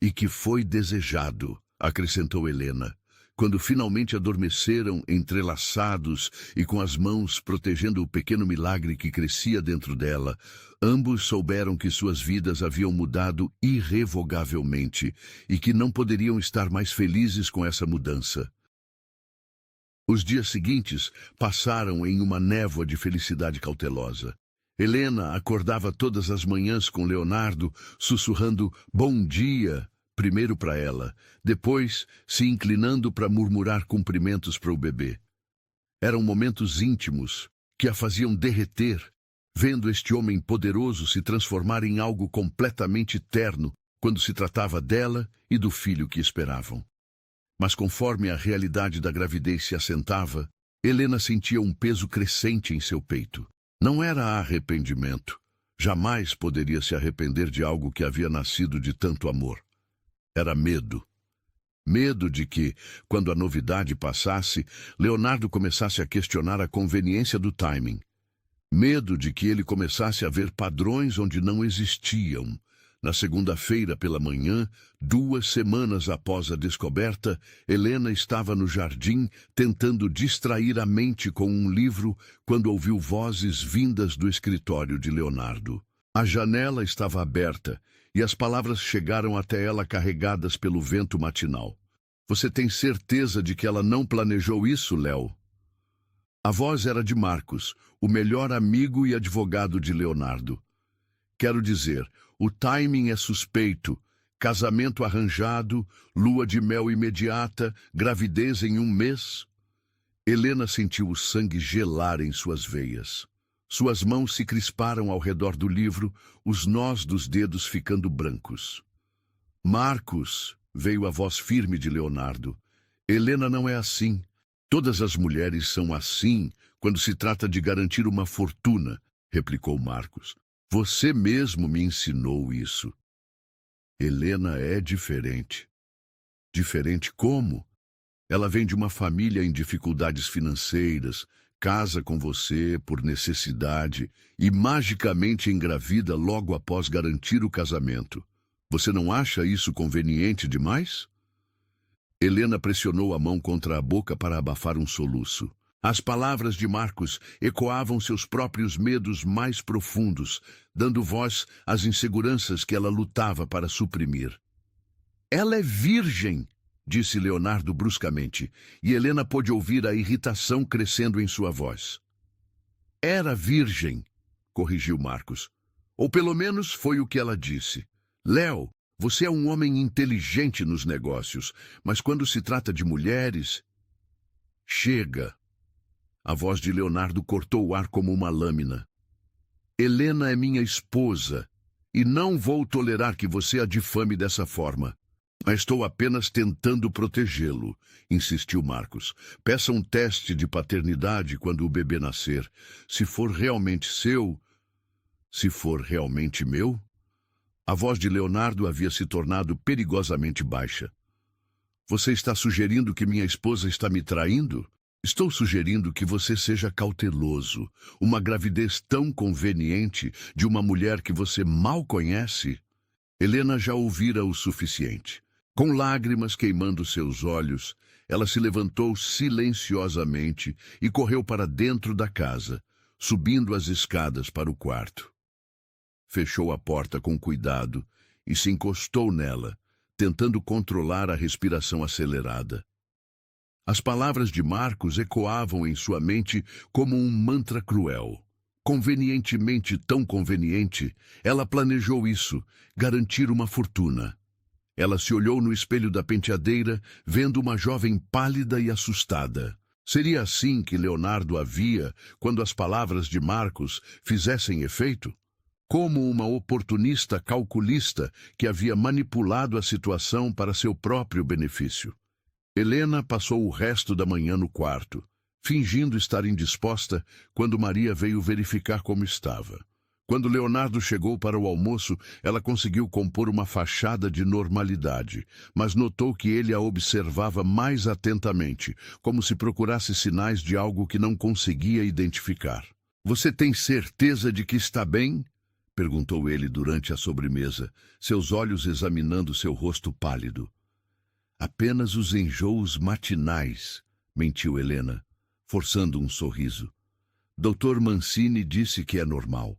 E que foi desejado, acrescentou Helena. quando finalmente adormeceram, entrelaçados e com as mãos protegendo o pequeno milagre que crescia dentro dela, ambos souberam que suas vidas haviam mudado irrevogavelmente e que não poderiam estar mais felizes com essa mudança. Os dias seguintes passaram em uma névoa de felicidade cautelosa. Helena acordava todas as manhãs com Leonardo, sussurrando "bom dia", primeiro para ela, depois se inclinando para murmurar cumprimentos para o bebê. Eram momentos íntimos que a faziam derreter, vendo este homem poderoso se transformar em algo completamente terno quando se tratava dela e do filho que esperavam. Mas conforme a realidade da gravidez se assentava, Helena sentia um peso crescente em seu peito. Não era arrependimento. Jamais poderia se arrepender de algo que havia nascido de tanto amor. Era medo. Medo de que, quando a novidade passasse, Leonardo começasse a questionar a conveniência do timing. Medo de que ele começasse a ver padrões onde não existiam. Na segunda-feira pela manhã, 2 semanas após a descoberta, Helena estava no jardim tentando distrair a mente com um livro quando ouviu vozes vindas do escritório de Leonardo. A janela estava aberta e as palavras chegaram até ela carregadas pelo vento matinal. "Você tem certeza de que ela não planejou isso, Léo?" A voz era de Marcos, o melhor amigo e advogado de Leonardo. "Quero dizer, o timing é suspeito. Casamento arranjado, lua de mel imediata, gravidez em 1 mês." Helena sentiu o sangue gelar em suas veias. Suas mãos se crisparam ao redor do livro, os nós dos dedos ficando brancos. "Marcos", veio a voz firme de Leonardo. "Helena não é assim. Todas as mulheres são assim quando se trata de garantir uma fortuna", replicou Marcos. "Você mesmo me ensinou isso." "Helena é diferente." "Diferente como?" "Ela vem de uma família em dificuldades financeiras, casa com você por necessidade e magicamente engravida logo após garantir o casamento. Você não acha isso conveniente demais?" Helena pressionou a mão contra a boca para abafar um soluço. As palavras de Marcos ecoavam seus próprios medos mais profundos, dando voz às inseguranças que ela lutava para suprimir. "Ela é virgem", disse Leonardo bruscamente, e Helena pôde ouvir a irritação crescendo em sua voz. "Era virgem", corrigiu Marcos. "Ou pelo menos foi o que ela disse. Léo, você é um homem inteligente nos negócios, mas quando se trata de mulheres... Chega." A voz de Leonardo cortou o ar como uma lâmina. "Helena é minha esposa, e não vou tolerar que você a difame dessa forma." "Estou apenas tentando protegê-lo", insistiu Marcos. "Peça um teste de paternidade quando o bebê nascer. Se for realmente seu... Se for realmente meu?" A voz de Leonardo havia se tornado perigosamente baixa. "Você está sugerindo que minha esposa está me traindo?" "Estou sugerindo que você seja cauteloso. Uma gravidez tão conveniente de uma mulher que você mal conhece." Helena já ouvira o suficiente. Com lágrimas queimando seus olhos, ela se levantou silenciosamente e correu para dentro da casa, subindo as escadas para o quarto. Fechou a porta com cuidado e se encostou nela, tentando controlar a respiração acelerada. As palavras de Marcos ecoavam em sua mente como um mantra cruel. Convenientemente tão conveniente, ela planejou isso, garantir uma fortuna. Ela se olhou no espelho da penteadeira, vendo uma jovem pálida e assustada. Seria assim que Leonardo a via quando as palavras de Marcos fizessem efeito? Como uma oportunista calculista que havia manipulado a situação para seu próprio benefício. Helena passou o resto da manhã no quarto, fingindo estar indisposta quando Maria veio verificar como estava. Quando Leonardo chegou para o almoço, ela conseguiu compor uma fachada de normalidade, mas notou que ele a observava mais atentamente, como se procurasse sinais de algo que não conseguia identificar. "Você tem certeza de que está bem?" perguntou ele durante a sobremesa, seus olhos examinando seu rosto pálido. Apenas os enjoos matinais, mentiu Helena, forçando um sorriso. Dr. Mancini disse que é normal.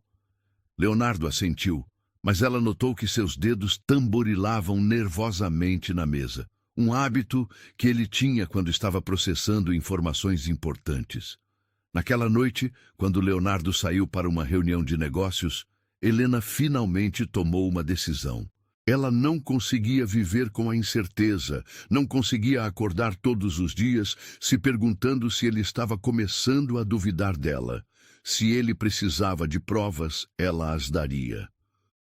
Leonardo assentiu, mas ela notou que seus dedos tamborilavam nervosamente na mesa, um hábito que ele tinha quando estava processando informações importantes. Naquela noite, quando Leonardo saiu para uma reunião de negócios, Helena finalmente tomou uma decisão. Ela não conseguia viver com a incerteza, não conseguia acordar todos os dias se perguntando se ele estava começando a duvidar dela. Se ele precisava de provas, ela as daria.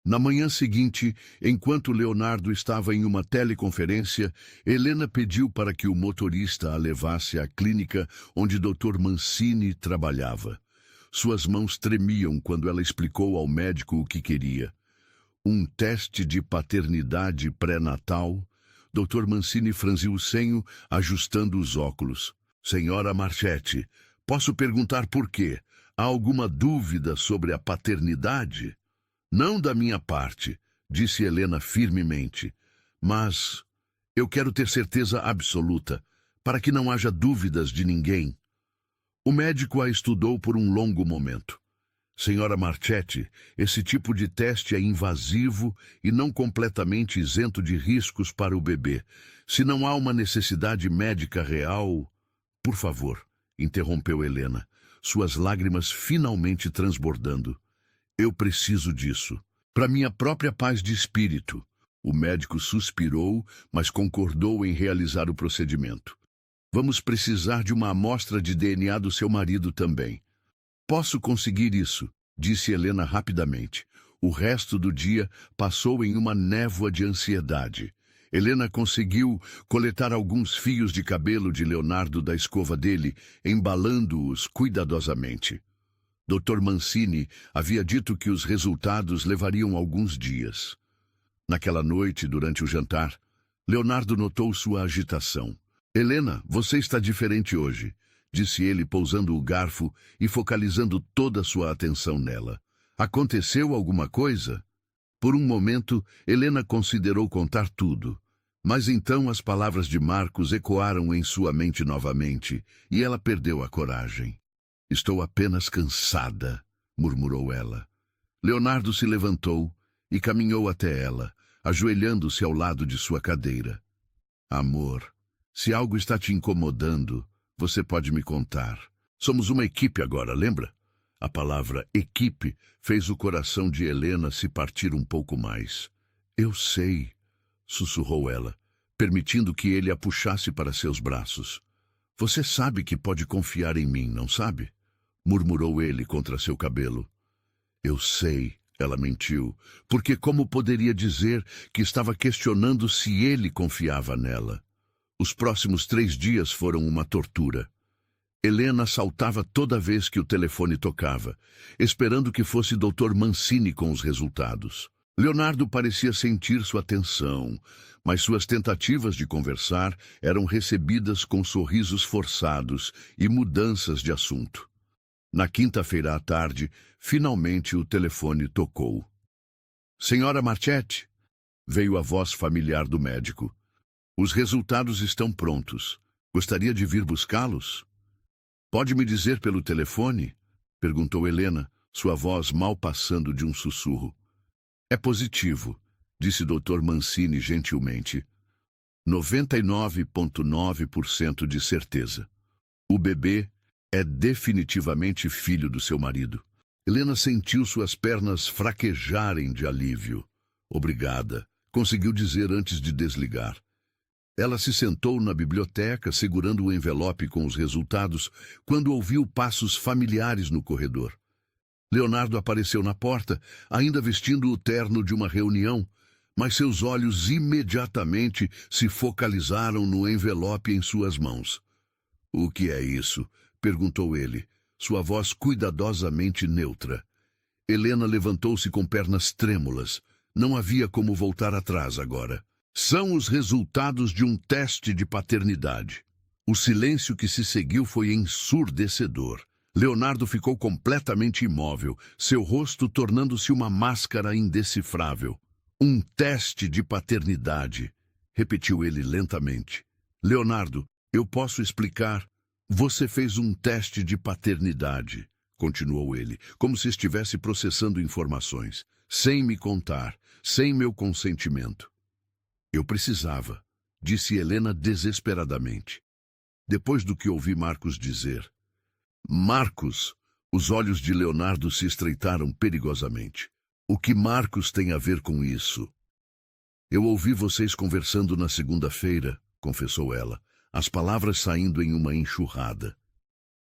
Na manhã seguinte, enquanto Leonardo estava em uma teleconferência, Helena pediu para que o motorista a levasse à clínica onde Dr. Mancini trabalhava. Suas mãos tremiam quando ela explicou ao médico o que queria. Um teste de paternidade pré-natal. Dr. Mancini franziu o senho, ajustando os óculos. Senhora Marchetti, posso perguntar por quê? Há alguma dúvida sobre a paternidade? Não da minha parte, disse Helena firmemente. Mas eu quero ter certeza absoluta, para que não haja dúvidas de ninguém. O médico a estudou por um longo momento. Senhora Marchetti, esse tipo de teste é invasivo e não completamente isento de riscos para o bebê. Se não há uma necessidade médica real... Por favor, interrompeu Helena, suas lágrimas finalmente transbordando. Eu preciso disso, para minha própria paz de espírito. O médico suspirou, mas concordou em realizar o procedimento. Vamos precisar de uma amostra de DNA do seu marido também. Posso conseguir isso, disse Helena rapidamente. O resto do dia passou em uma névoa de ansiedade. Helena conseguiu coletar alguns fios de cabelo de Leonardo da escova dele, embalando-os cuidadosamente. Dr. Mancini havia dito que os resultados levariam alguns dias. Naquela noite, durante o jantar, Leonardo notou sua agitação. Helena, você está diferente hoje, disse ele pousando o garfo e focalizando toda sua atenção nela. Aconteceu alguma coisa? Por um momento, Helena considerou contar tudo. Mas então as palavras de Marcos ecoaram em sua mente novamente, e ela perdeu a coragem. Estou apenas cansada, murmurou ela. Leonardo se levantou e caminhou até ela, ajoelhando-se ao lado de sua cadeira. Amor, se algo está te incomodando, você pode me contar. Somos uma equipe agora, lembra? A palavra equipe fez o coração de Helena se partir um pouco mais. Eu sei, sussurrou ela, permitindo que ele a puxasse para seus braços. Você sabe que pode confiar em mim, não sabe? Murmurou ele contra seu cabelo. Eu sei, ela mentiu, porque como poderia dizer que estava questionando se ele confiava nela? Os próximos 3 dias foram uma tortura. Helena saltava toda vez que o telefone tocava, esperando que fosse Dr. Mancini com os resultados. Leonardo parecia sentir sua atenção, mas suas tentativas de conversar eram recebidas com sorrisos forçados e mudanças de assunto. Na quinta-feira à tarde, finalmente o telefone tocou. Senhora Marchetti, veio a voz familiar do médico. Os resultados estão prontos. Gostaria de vir buscá-los? Pode me dizer pelo telefone? Perguntou Helena, sua voz mal passando de um sussurro. É positivo, disse Dr. Mancini gentilmente. 99,9% de certeza. O bebê é definitivamente filho do seu marido. Helena sentiu suas pernas fraquejarem de alívio. Obrigada, conseguiu dizer antes de desligar. Ela se sentou na biblioteca, segurando o envelope com os resultados, quando ouviu passos familiares no corredor. Leonardo apareceu na porta, ainda vestindo o terno de uma reunião, mas seus olhos imediatamente se focalizaram no envelope em suas mãos. — O que é isso? Perguntou ele, sua voz cuidadosamente neutra. Helena levantou-se com pernas trêmulas. Não havia como voltar atrás agora. São os resultados de um teste de paternidade. O silêncio que se seguiu foi ensurdecedor. Leonardo ficou completamente imóvel, seu rosto tornando-se uma máscara indecifrável. Um teste de paternidade. repetiu ele lentamente. Leonardo, eu posso explicar. Você fez um teste de paternidade, continuou ele, como se estivesse processando informações, sem me contar, sem meu consentimento. Eu precisava, disse Helena desesperadamente. Depois do que ouvi Marcos dizer. Marcos! Os olhos de Leonardo se estreitaram perigosamente. O que Marcos tem a ver com isso? Eu ouvi vocês conversando na segunda-feira, confessou ela, as palavras saindo em uma enxurrada.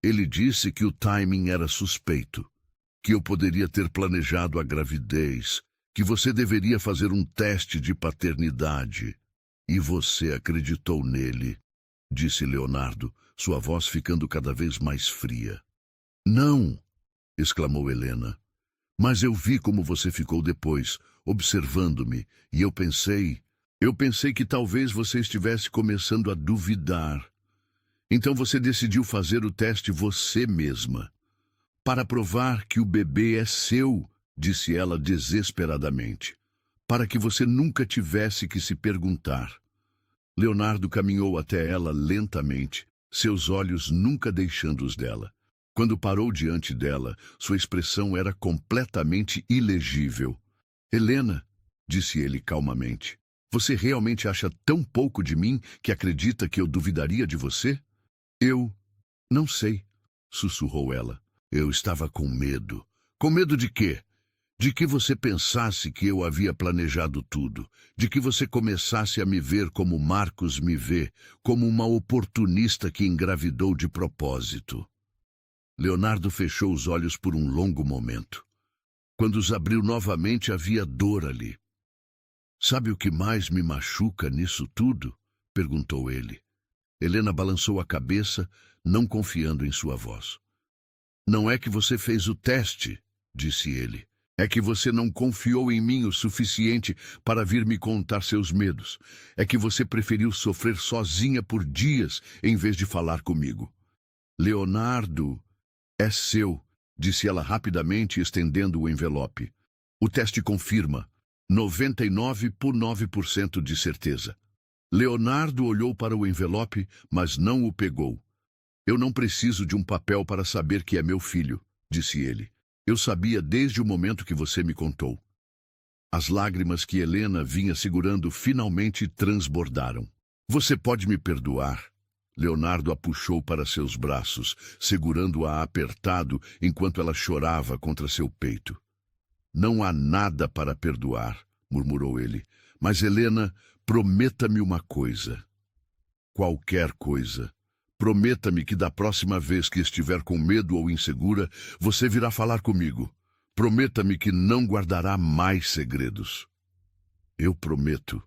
Ele disse que o timing era suspeito, que eu poderia ter planejado a gravidez, que você deveria fazer um teste de paternidade. E você acreditou nele, disse Leonardo, sua voz ficando cada vez mais fria. Não, exclamou Helena. Mas eu vi como você ficou depois, observando-me, e eu pensei que talvez você estivesse começando a duvidar. Então você decidiu fazer o teste você mesma. Para provar que o bebê é seu, disse ela desesperadamente. Para que você nunca tivesse que se perguntar. Leonardo caminhou até ela lentamente, seus olhos nunca deixando os dela. Quando parou diante dela, sua expressão era completamente ilegível. Helena, disse ele calmamente, você realmente acha tão pouco de mim que acredita que eu duvidaria de você? Eu não sei, sussurrou ela. Eu estava com medo. Com medo de quê? De que você pensasse que eu havia planejado tudo, de que você começasse a me ver como Marcos me vê, como uma oportunista que engravidou de propósito. Leonardo fechou os olhos por um longo momento. Quando os abriu novamente, havia dor ali. Sabe o que mais me machuca nisso tudo? Perguntou ele. Helena balançou a cabeça, não confiando em sua voz. Não é que você fez o teste, disse ele. É que você não confiou em mim o suficiente para vir me contar seus medos. É que você preferiu sofrer sozinha por dias em vez de falar comigo. Leonardo, é seu, disse ela rapidamente, estendendo o envelope. O teste confirma. 99,9% de certeza. Leonardo olhou para o envelope, mas não o pegou. Eu não preciso de um papel para saber que é meu filho, disse ele. Eu sabia desde o momento que você me contou. As lágrimas que Helena vinha segurando finalmente transbordaram. Você pode me perdoar? Leonardo a puxou para seus braços, segurando-a apertado enquanto ela chorava contra seu peito. Não há nada para perdoar, murmurou ele. Mas, Helena, prometa-me uma coisa. Qualquer coisa. Prometa-me que da próxima vez que estiver com medo ou insegura, você virá falar comigo. Prometa-me que não guardará mais segredos. Eu prometo,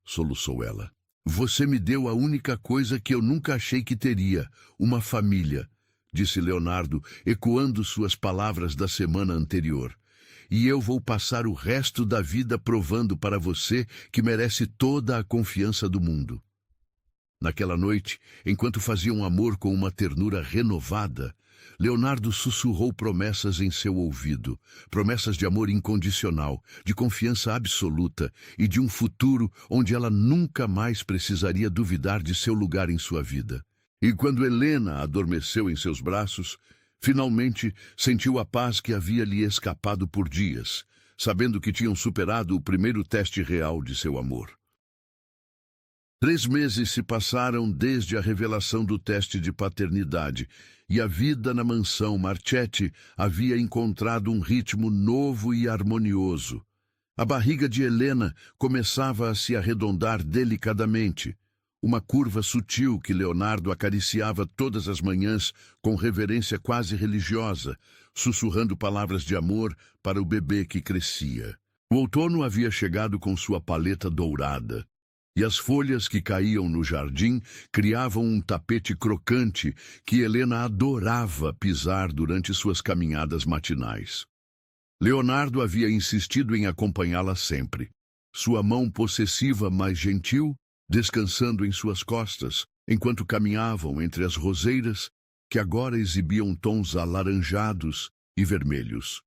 soluçou ela. Você me deu a única coisa que eu nunca achei que teria, uma família, disse Leonardo, ecoando suas palavras da semana anterior. E eu vou passar o resto da vida provando para você que merece toda a confiança do mundo. Naquela noite, enquanto faziam amor com uma ternura renovada, Leonardo sussurrou promessas em seu ouvido, promessas de amor incondicional, de confiança absoluta e de um futuro onde ela nunca mais precisaria duvidar de seu lugar em sua vida. E quando Helena adormeceu em seus braços, finalmente sentiu a paz que havia lhe escapado por dias, sabendo que tinham superado o primeiro teste real de seu amor. 3 meses se passaram desde a revelação do teste de paternidade, e a vida na mansão Marchetti havia encontrado um ritmo novo e harmonioso. A barriga de Helena começava a se arredondar delicadamente, uma curva sutil que Leonardo acariciava todas as manhãs com reverência quase religiosa, sussurrando palavras de amor para o bebê que crescia. O outono havia chegado com sua paleta dourada, e as folhas que caíam no jardim criavam um tapete crocante que Helena adorava pisar durante suas caminhadas matinais. Leonardo havia insistido em acompanhá-la sempre. Sua mão possessiva mas gentil, descansando em suas costas, enquanto caminhavam entre as roseiras, que agora exibiam tons alaranjados e vermelhos.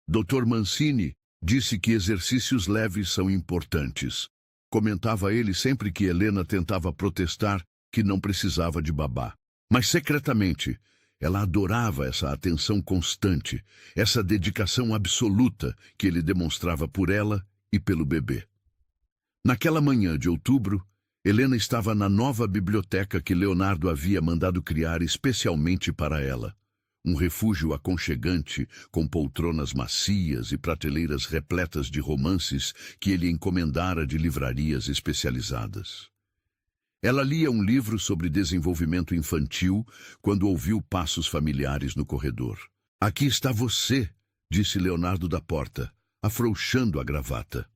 Dr. Mancini disse que exercícios leves são importantes. comentava ele sempre que Helena tentava protestar que não precisava de babá. Mas secretamente, ela adorava essa atenção constante, essa dedicação absoluta que ele demonstrava por ela e pelo bebê. Naquela manhã de outubro, Helena estava na nova biblioteca que Leonardo havia mandado criar especialmente para ela. Um refúgio aconchegante, com poltronas macias e prateleiras repletas de romances que ele encomendara de livrarias especializadas. Ela lia um livro sobre desenvolvimento infantil quando ouviu passos familiares no corredor. "Aqui está você", disse Leonardo da porta, afrouxando a gravata.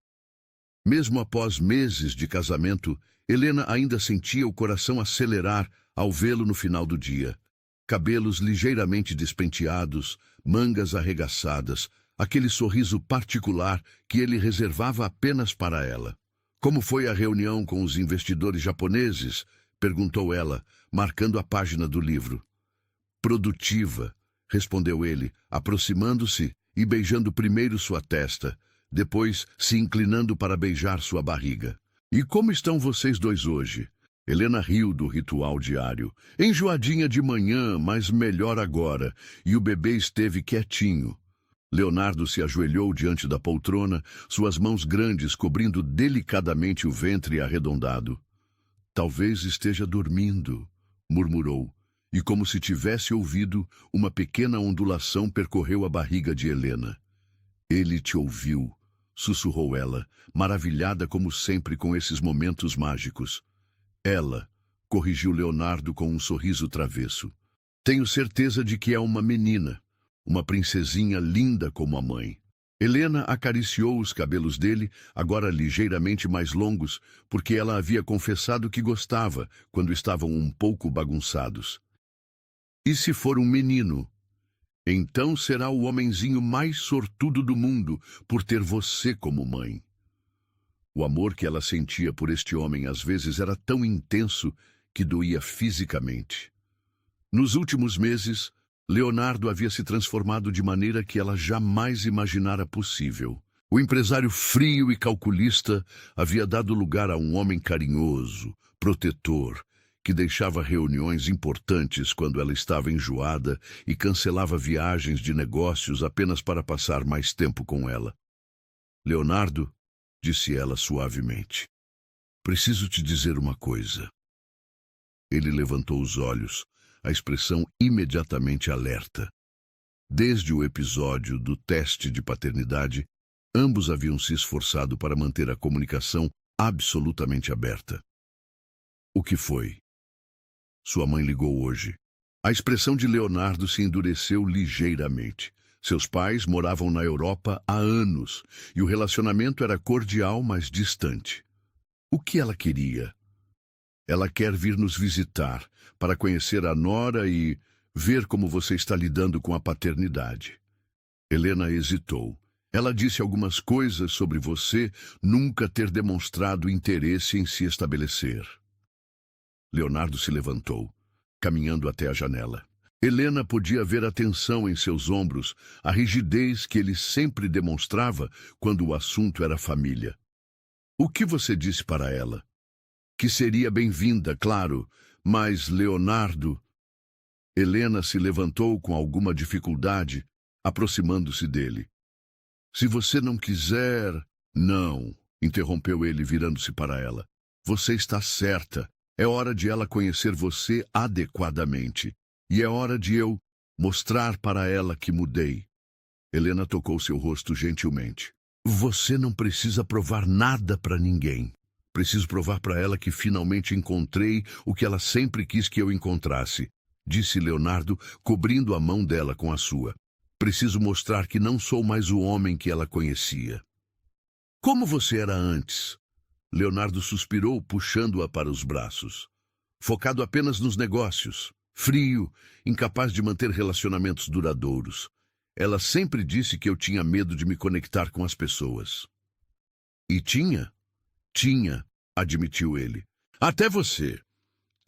Mesmo após meses de casamento, Helena ainda sentia o coração acelerar ao vê-lo no final do dia. Cabelos ligeiramente despenteados, mangas arregaçadas, aquele sorriso particular que ele reservava apenas para ela. "Como foi a reunião com os investidores japoneses?" perguntou ela, marcando a página do livro. "Produtiva", respondeu ele, aproximando-se e beijando primeiro sua testa, depois se inclinando para beijar sua barriga. "E como estão vocês dois hoje?" Helena riu do ritual diário. "Enjoadinha de manhã, mas melhor agora." E o bebê esteve quietinho. Leonardo se ajoelhou diante da poltrona, suas mãos grandes cobrindo delicadamente o ventre arredondado. "Talvez esteja dormindo", murmurou, e como se tivesse ouvido, uma pequena ondulação percorreu a barriga de Helena. "Ele te ouviu", sussurrou ela, maravilhada como sempre com esses momentos mágicos. "Ela", corrigiu Leonardo com um sorriso travesso. "Tenho certeza de que é uma menina. Uma princesinha linda como a mãe." Helena acariciou os cabelos dele, agora ligeiramente mais longos, porque ela havia confessado que gostava quando estavam um pouco bagunçados. "E se for um menino? Então será o homenzinho mais sortudo do mundo por ter você como mãe." O amor que ela sentia por este homem às vezes era tão intenso que doía fisicamente. Nos últimos meses, Leonardo havia se transformado de maneira que ela jamais imaginara possível. O empresário frio e calculista havia dado lugar a um homem carinhoso, protetor, que deixava reuniões importantes quando ela estava enjoada e cancelava viagens de negócios apenas para passar mais tempo com ela. "Leonardo", disse ela suavemente, "preciso te dizer uma coisa." Ele levantou os olhos, a expressão imediatamente alerta. Desde o episódio do teste de paternidade, ambos haviam se esforçado para manter a comunicação absolutamente aberta. "O que foi?" "Sua mãe ligou hoje." A expressão de Leonardo se endureceu ligeiramente. Seus pais moravam na Europa há anos e o relacionamento era cordial, mas distante. "O que ela queria?" "Ela quer vir nos visitar, para conhecer a nora e ver como você está lidando com a paternidade." Helena hesitou. "Ela disse algumas coisas sobre você nunca ter demonstrado interesse em se estabelecer." Leonardo se levantou, caminhando até a janela. Helena podia ver a tensão em seus ombros, a rigidez que ele sempre demonstrava quando o assunto era família. "O que você disse para ela?" "Que seria bem-vinda, claro, mas Leonardo..." Helena se levantou com alguma dificuldade, aproximando-se dele. "Se você não quiser..." "Não", interrompeu ele, virando-se para ela. "Você está certa. É hora de ela conhecer você adequadamente. E é hora de eu mostrar para ela que mudei." Helena tocou seu rosto gentilmente. "Você não precisa provar nada para ninguém. Preciso provar para ela que finalmente encontrei o que ela sempre quis que eu encontrasse", disse Leonardo, cobrindo a mão dela com a sua. "Preciso mostrar que não sou mais o homem que ela conhecia." "Como você era antes?" Leonardo suspirou, puxando-a para os braços. "Focado apenas nos negócios. Frio, incapaz de manter relacionamentos duradouros. Ela sempre disse que eu tinha medo de me conectar com as pessoas." "E tinha?" "Tinha", admitiu ele. "Até você.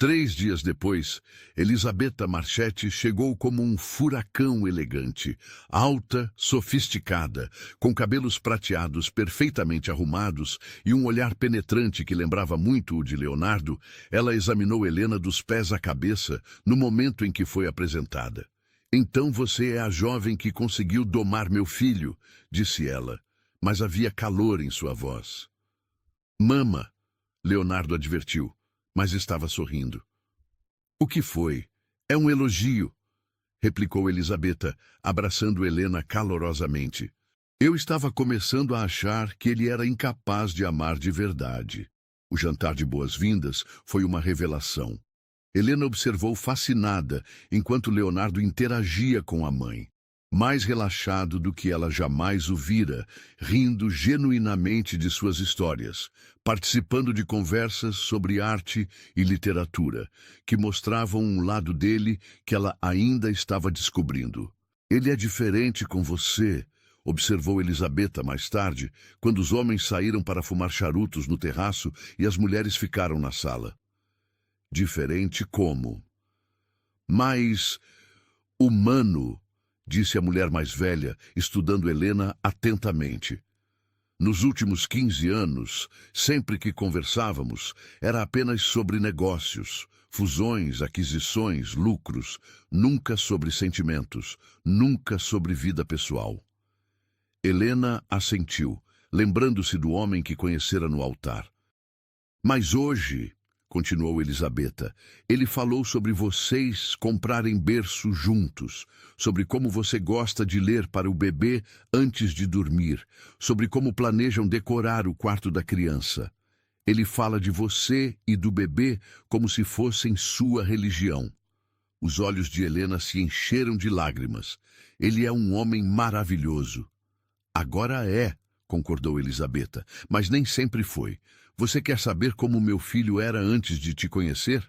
3 dias depois, Elisabetta Marchetti chegou como um furacão elegante, alta, sofisticada, com cabelos prateados perfeitamente arrumados e um olhar penetrante que lembrava muito o de Leonardo. Ela examinou Helena dos pés à cabeça no momento em que foi apresentada. "Então você é a jovem que conseguiu domar meu filho", disse ela, mas havia calor em sua voz. "Mama", Leonardo advertiu, mas estava sorrindo. "O que foi? É um elogio", replicou Elisabetta, abraçando Helena calorosamente. "Eu estava começando a achar que ele era incapaz de amar de verdade." O jantar de boas-vindas foi uma revelação. Helena observou fascinada enquanto Leonardo interagia com a mãe. Mais relaxado do que ela jamais o vira, rindo genuinamente de suas histórias, participando de conversas sobre arte e literatura, que mostravam um lado dele que ela ainda estava descobrindo. "Ele é diferente com você", observou Elisabetta mais tarde, quando os homens saíram para fumar charutos no terraço e as mulheres ficaram na sala. "Diferente como?" "Mais humano", disse a mulher mais velha, estudando Helena atentamente. "Nos últimos 15 anos, sempre que conversávamos, era apenas sobre negócios, fusões, aquisições, lucros, nunca sobre sentimentos, nunca sobre vida pessoal." Helena assentiu, lembrando-se do homem que conhecera no altar. "Mas hoje", continuou Elisabetta, "ele falou sobre vocês comprarem berço juntos, sobre como você gosta de ler para o bebê antes de dormir, sobre como planejam decorar o quarto da criança. Ele fala de você e do bebê como se fossem sua religião." Os olhos de Helena se encheram de lágrimas. "Ele é um homem maravilhoso." "Agora é", concordou Elisabetta, "mas nem sempre foi. Você quer saber como meu filho era antes de te conhecer?"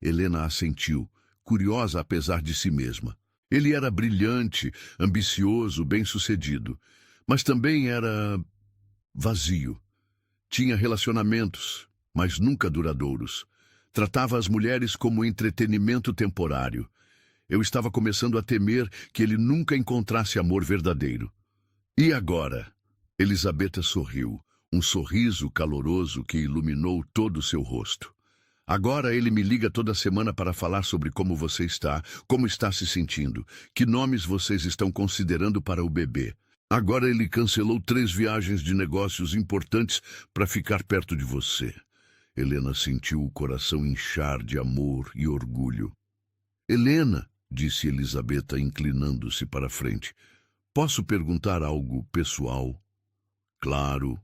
Helena assentiu, curiosa apesar de si mesma. Ele era brilhante, ambicioso, bem-sucedido, mas também era vazio. Tinha relacionamentos, mas nunca duradouros. Tratava as mulheres como entretenimento temporário. Eu estava começando a temer que ele nunca encontrasse amor verdadeiro. "E agora?" Elisabetta sorriu, um sorriso caloroso que iluminou todo o seu rosto. "Agora ele me liga toda semana para falar sobre como você está, como está se sentindo, que nomes vocês estão considerando para o bebê. Agora ele cancelou 3 viagens de negócios importantes para ficar perto de você." Helena sentiu o coração inchar de amor e orgulho. "Helena", disse Elisabetta, inclinando-se para a frente, "posso perguntar algo pessoal?" "Claro."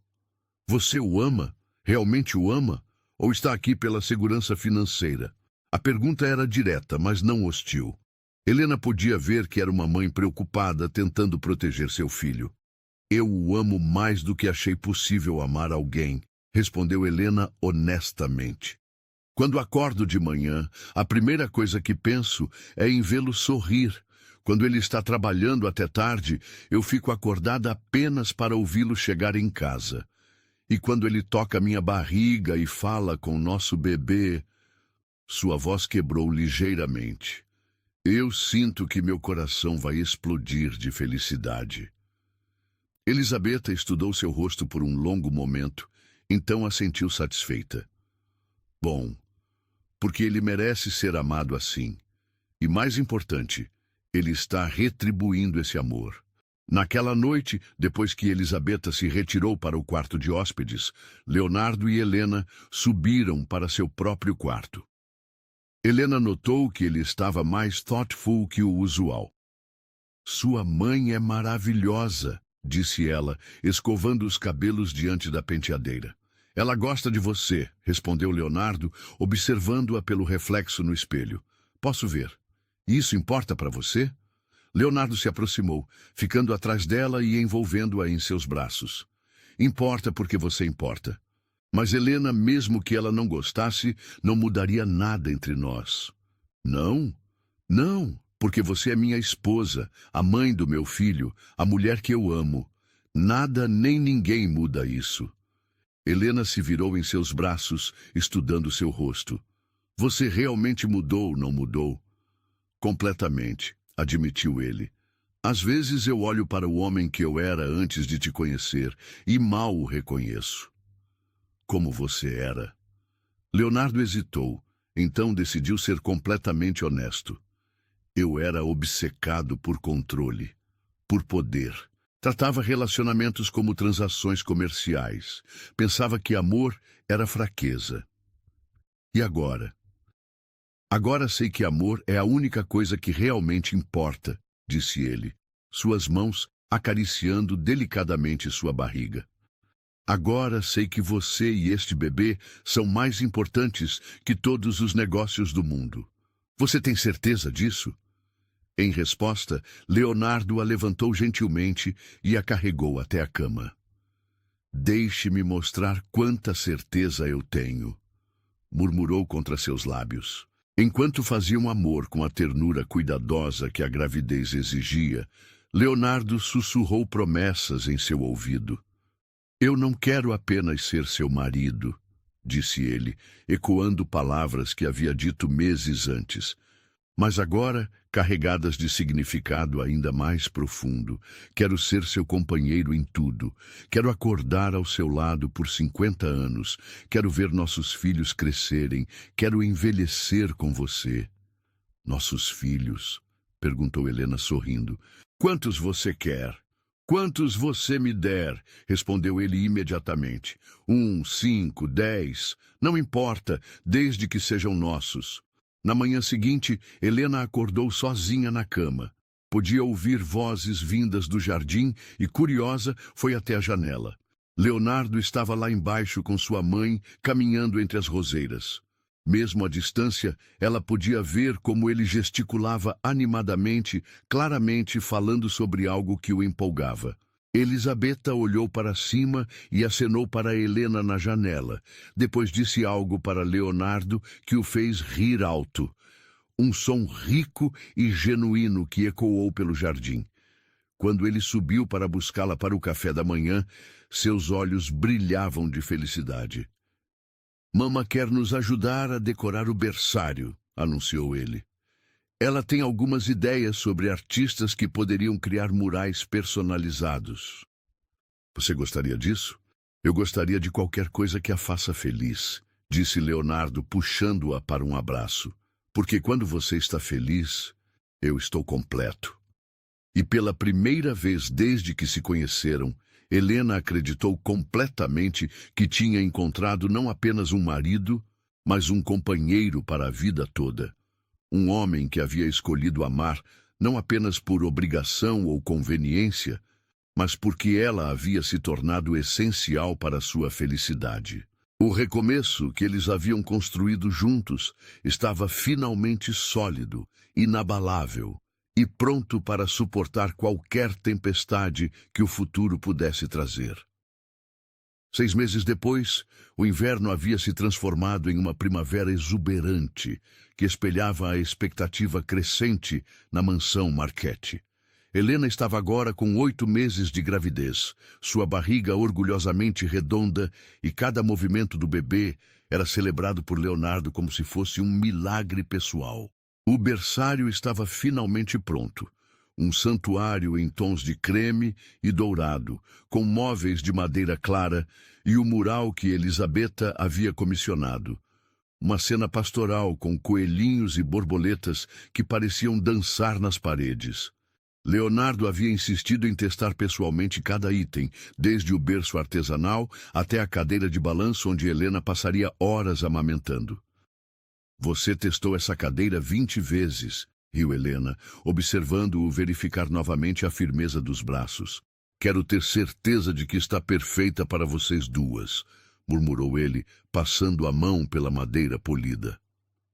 "Você o ama? Realmente o ama? Ou está aqui pela segurança financeira?" A pergunta era direta, mas não hostil. Helena podia ver que era uma mãe preocupada, tentando proteger seu filho. "Eu o amo mais do que achei possível amar alguém", respondeu Helena honestamente. "Quando acordo de manhã, a primeira coisa que penso é em vê-lo sorrir. Quando ele está trabalhando até tarde, eu fico acordada apenas para ouvi-lo chegar em casa. E quando ele toca minha barriga e fala com nosso bebê..." Sua voz quebrou ligeiramente. "Eu sinto que meu coração vai explodir de felicidade." Elisabetta estudou seu rosto por um longo momento, então assentiu satisfeita. "Bom, porque ele merece ser amado assim. E mais importante, ele está retribuindo esse amor." Naquela noite, depois que Elisabetta se retirou para o quarto de hóspedes, Leonardo e Helena subiram para seu próprio quarto. Helena notou que ele estava mais thoughtful que o usual. "Sua mãe é maravilhosa", disse ela, escovando os cabelos diante da penteadeira. "Ela gosta de você", respondeu Leonardo, observando-a pelo reflexo no espelho. "Posso ver. Isso importa para você?" Leonardo se aproximou, ficando atrás dela e envolvendo-a em seus braços. "Importa porque você importa. Mas Helena, mesmo que ela não gostasse, não mudaria nada entre nós." "Não? Não, porque você é minha esposa, a mãe do meu filho, a mulher que eu amo. Nada nem ninguém muda isso." Helena se virou em seus braços, estudando seu rosto. Você realmente mudou, não mudou? Completamente, admitiu ele. Às vezes eu olho para o homem que eu era antes de te conhecer e mal o reconheço. Como você era? Leonardo hesitou, então decidiu ser completamente honesto. Eu era obcecado por controle, por poder. Tratava relacionamentos como transações comerciais. Pensava que amor era fraqueza. E agora? Agora sei que amor é a única coisa que realmente importa, disse ele, suas mãos acariciando delicadamente sua barriga. Agora sei que você e este bebê são mais importantes que todos os negócios do mundo. Você tem certeza disso? Em resposta, Leonardo a levantou gentilmente e a carregou até a cama. Deixe-me mostrar quanta certeza eu tenho, murmurou contra seus lábios. Enquanto faziam amor com a ternura cuidadosa que a gravidez exigia, Leonardo sussurrou promessas em seu ouvido. Eu não quero apenas ser seu marido, disse ele, ecoando palavras que havia dito meses antes. Mas agora, carregadas de significado ainda mais profundo, quero ser seu companheiro em tudo. Quero acordar ao seu lado por 50 anos. Quero ver nossos filhos crescerem. Quero envelhecer com você. Nossos filhos? Perguntou Helena sorrindo. Quantos você quer? Quantos você me der? Respondeu ele imediatamente. 1, 5, 10. Não importa, desde que sejam nossos. Na manhã seguinte, Helena acordou sozinha na cama. Podia ouvir vozes vindas do jardim e, curiosa, foi até a janela. Leonardo estava lá embaixo com sua mãe, caminhando entre as roseiras. Mesmo à distância, ela podia ver como ele gesticulava animadamente, claramente falando sobre algo que o empolgava. Elisabetta olhou para cima e acenou para Helena na janela. Depois disse algo para Leonardo que o fez rir alto. Um som rico e genuíno que ecoou pelo jardim. Quando ele subiu para buscá-la para o café da manhã, seus olhos brilhavam de felicidade. Mama quer nos ajudar a decorar o berçário, anunciou ele. Ela tem algumas ideias sobre artistas que poderiam criar murais personalizados. Você gostaria disso? Eu gostaria de qualquer coisa que a faça feliz, disse Leonardo, puxando-a para um abraço. Porque quando você está feliz, eu estou completo. E pela primeira vez desde que se conheceram, Helena acreditou completamente que tinha encontrado não apenas um marido, mas um companheiro para a vida toda. Um homem que havia escolhido amar não apenas por obrigação ou conveniência, mas porque ela havia se tornado essencial para sua felicidade. O recomeço que eles haviam construído juntos estava finalmente sólido, inabalável e pronto para suportar qualquer tempestade que o futuro pudesse trazer. 6 meses depois, o inverno havia se transformado em uma primavera exuberante, que espelhava a expectativa crescente na mansão Marchetti. Helena estava agora com 8 meses de gravidez, sua barriga orgulhosamente redonda e cada movimento do bebê era celebrado por Leonardo como se fosse um milagre pessoal. O berçário estava finalmente pronto. Um santuário em tons de creme e dourado, com móveis de madeira clara e o mural que Elisabetta havia comissionado. Uma cena pastoral com coelhinhos e borboletas que pareciam dançar nas paredes. Leonardo havia insistido em testar pessoalmente cada item, desde o berço artesanal até a cadeira de balanço onde Helena passaria horas amamentando. Você testou essa cadeira 20 vezes, riu Helena, observando-o verificar novamente a firmeza dos braços. Quero ter certeza de que está perfeita para vocês duas, murmurou ele, passando a mão pela madeira polida.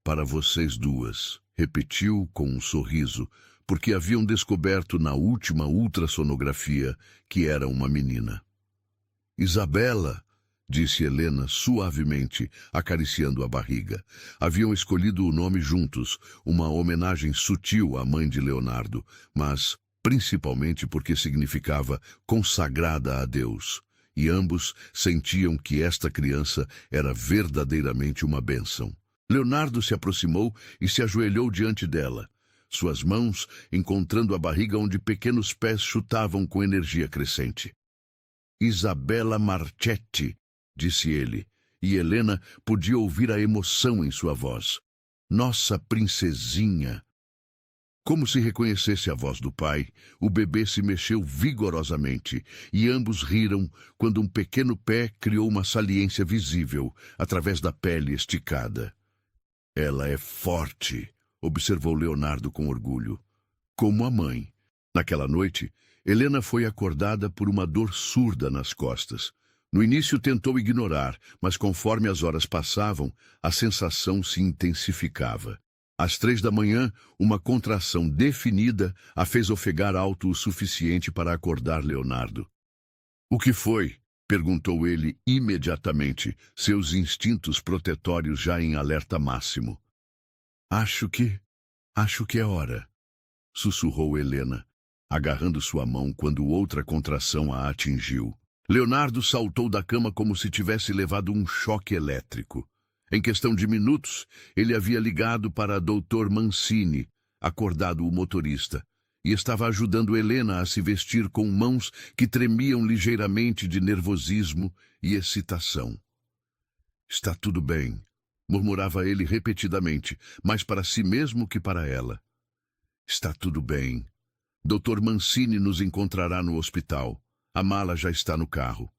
Para vocês duas, repetiu com um sorriso, porque haviam descoberto na última ultrassonografia que era uma menina. Isabela, disse Helena suavemente, acariciando a barriga. Haviam escolhido o nome juntos, uma homenagem sutil à mãe de Leonardo, mas principalmente porque significava consagrada a Deus, e ambos sentiam que esta criança era verdadeiramente uma bênção. Leonardo se aproximou e se ajoelhou diante dela, suas mãos encontrando a barriga onde pequenos pés chutavam com energia crescente. Isabella Marchetti, disse ele, e Helena podia ouvir a emoção em sua voz. Nossa princesinha! Como se reconhecesse a voz do pai, o bebê se mexeu vigorosamente e ambos riram quando um pequeno pé criou uma saliência visível através da pele esticada. Ela é forte, observou Leonardo com orgulho. Como a mãe. Naquela noite, Helena foi acordada por uma dor surda nas costas. No início tentou ignorar, mas conforme as horas passavam, a sensação se intensificava. Às 3 da manhã, uma contração definida a fez ofegar alto o suficiente para acordar Leonardo. O que foi? Perguntou ele imediatamente, seus instintos protetórios já em alerta máximo. Acho que é hora, sussurrou Helena, agarrando sua mão quando outra contração a atingiu. Leonardo saltou da cama como se tivesse levado um choque elétrico. Em questão de minutos, ele havia ligado para Dr. Mancini, acordado o motorista, e estava ajudando Helena a se vestir com mãos que tremiam ligeiramente de nervosismo e excitação. Está tudo bem, murmurava ele repetidamente, mais para si mesmo que para ela. Está tudo bem. Dr. Mancini nos encontrará no hospital. A mala já está no carro.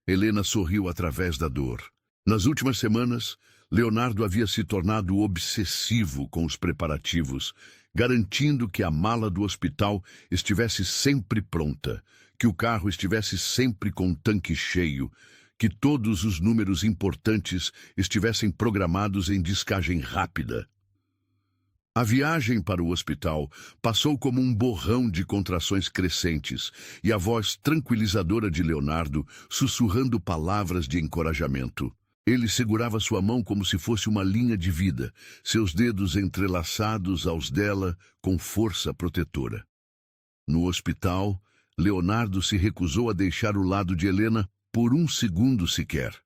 Helena sorriu através da dor. Nas últimas semanas, Leonardo havia se tornado obsessivo com os preparativos, garantindo que a mala do hospital estivesse sempre pronta, que o carro estivesse sempre com o tanque cheio, que todos os números importantes estivessem programados em descagem rápida. A viagem para o hospital passou como um borrão de contrações crescentes e a voz tranquilizadora de Leonardo sussurrando palavras de encorajamento. Ele segurava sua mão como se fosse uma linha de vida, seus dedos entrelaçados aos dela com força protetora. No hospital, Leonardo se recusou a deixar o lado de Helena por um segundo sequer.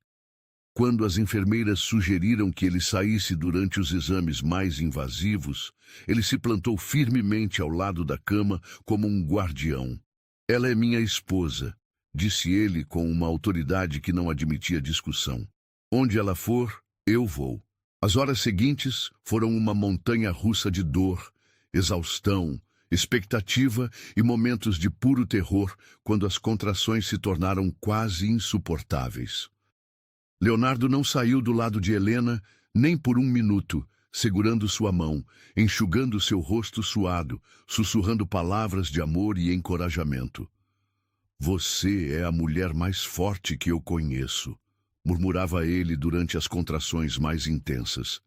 Quando as enfermeiras sugeriram que ele saísse durante os exames mais invasivos, ele se plantou firmemente ao lado da cama como um guardião. Ela é minha esposa, disse ele com uma autoridade que não admitia discussão. Onde ela for, eu vou. As horas seguintes foram uma montanha-russa de dor, exaustão, expectativa e momentos de puro terror quando as contrações se tornaram quase insuportáveis. Leonardo não saiu do lado de Helena nem por um minuto, segurando sua mão, enxugando seu rosto suado, sussurrando palavras de amor e encorajamento. Você é a mulher mais forte que eu conheço, murmurava ele durante as contrações mais intensas.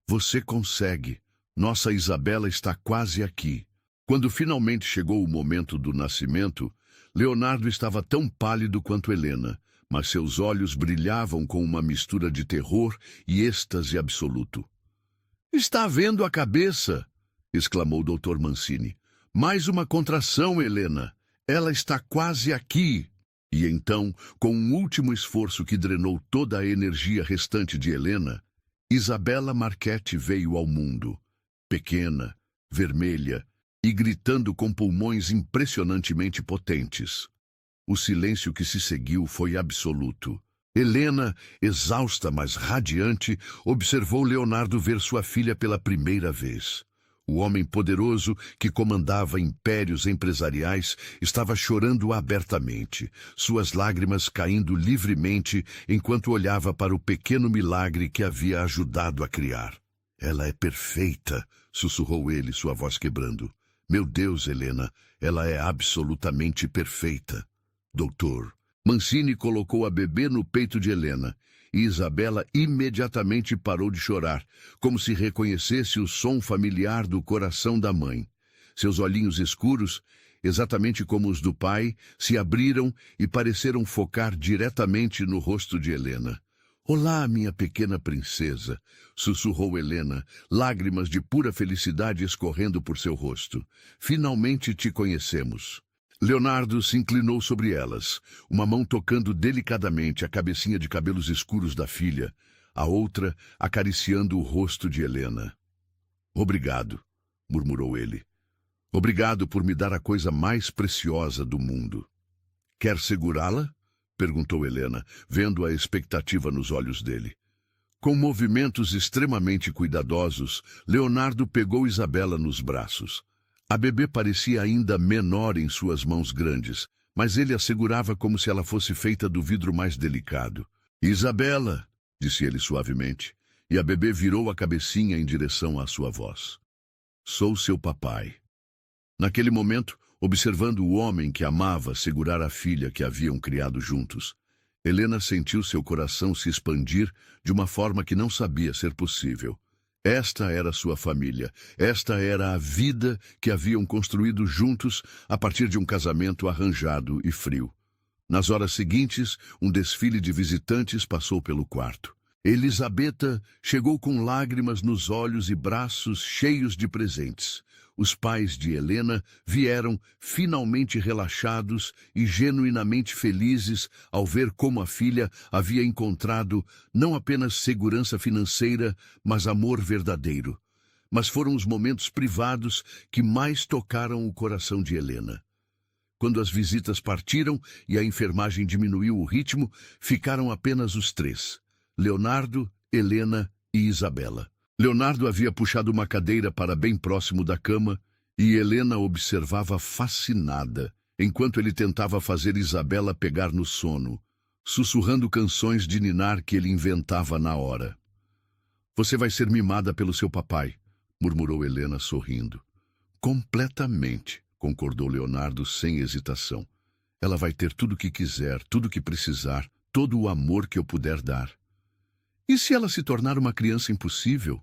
Você consegue. Nossa Isabella está quase aqui. Quando finalmente chegou o momento do nascimento, Leonardo estava tão pálido quanto Helena, mas seus olhos brilhavam com uma mistura de terror e êxtase absoluto. Está vendo a cabeça? Exclamou o Dr. Mancini. Mais uma contração, Helena. Ela está quase aqui. E então, com um último esforço que drenou toda a energia restante de Helena, Isabella Marchetti veio ao mundo, pequena, vermelha e gritando com pulmões impressionantemente potentes. O silêncio que se seguiu foi absoluto. Helena, exausta, mas radiante, observou Leonardo ver sua filha pela primeira vez. O homem poderoso que comandava impérios empresariais estava chorando abertamente, suas lágrimas caindo livremente enquanto olhava para o pequeno milagre que havia ajudado a criar. Ela é perfeita, sussurrou ele, sua voz quebrando. Meu Deus, Helena, ela é absolutamente perfeita. Doutor. Mancini colocou a bebê no peito de Helena e Isabella imediatamente parou de chorar, como se reconhecesse o som familiar do coração da mãe. Seus olhinhos escuros, exatamente como os do pai, se abriram e pareceram focar diretamente no rosto de Helena. Olá, minha pequena princesa, sussurrou Helena, lágrimas de pura felicidade escorrendo por seu rosto. Finalmente te conhecemos. Leonardo se inclinou sobre elas, uma mão tocando delicadamente a cabecinha de cabelos escuros da filha, a outra acariciando o rosto de Helena. Obrigado, murmurou ele. Obrigado por me dar a coisa mais preciosa do mundo. Quer segurá-la? Perguntou Helena, vendo a expectativa nos olhos dele. Com movimentos extremamente cuidadosos, Leonardo pegou Isabela nos braços. A bebê parecia ainda menor em suas mãos grandes, mas ele a segurava como se ela fosse feita do vidro mais delicado. Isabela, disse ele suavemente, e a bebê virou a cabecinha em direção à sua voz. Sou seu papai. Naquele momento, observando o homem que amava segurar a filha que haviam criado juntos, Helena sentiu seu coração se expandir de uma forma que não sabia ser possível. Esta era sua família, esta era a vida que haviam construído juntos a partir de um casamento arranjado e frio. Nas horas seguintes, um desfile de visitantes passou pelo quarto. Elisabetta chegou com lágrimas nos olhos e braços cheios de presentes. Os pais de Helena vieram finalmente relaxados e genuinamente felizes ao ver como a filha havia encontrado não apenas segurança financeira, mas amor verdadeiro. Mas foram os momentos privados que mais tocaram o coração de Helena. Quando as visitas partiram e a enfermagem diminuiu o ritmo, ficaram apenas os três: Leonardo, Helena e Isabela. Leonardo havia puxado uma cadeira para bem próximo da cama e Helena observava fascinada, enquanto ele tentava fazer Isabela pegar no sono, sussurrando canções de ninar que ele inventava na hora. Você vai ser mimada pelo seu papai, murmurou Helena sorrindo. Completamente, concordou Leonardo sem hesitação. Ela vai ter tudo o que quiser, tudo o que precisar, todo o amor que eu puder dar. E se ela se tornar uma criança impossível?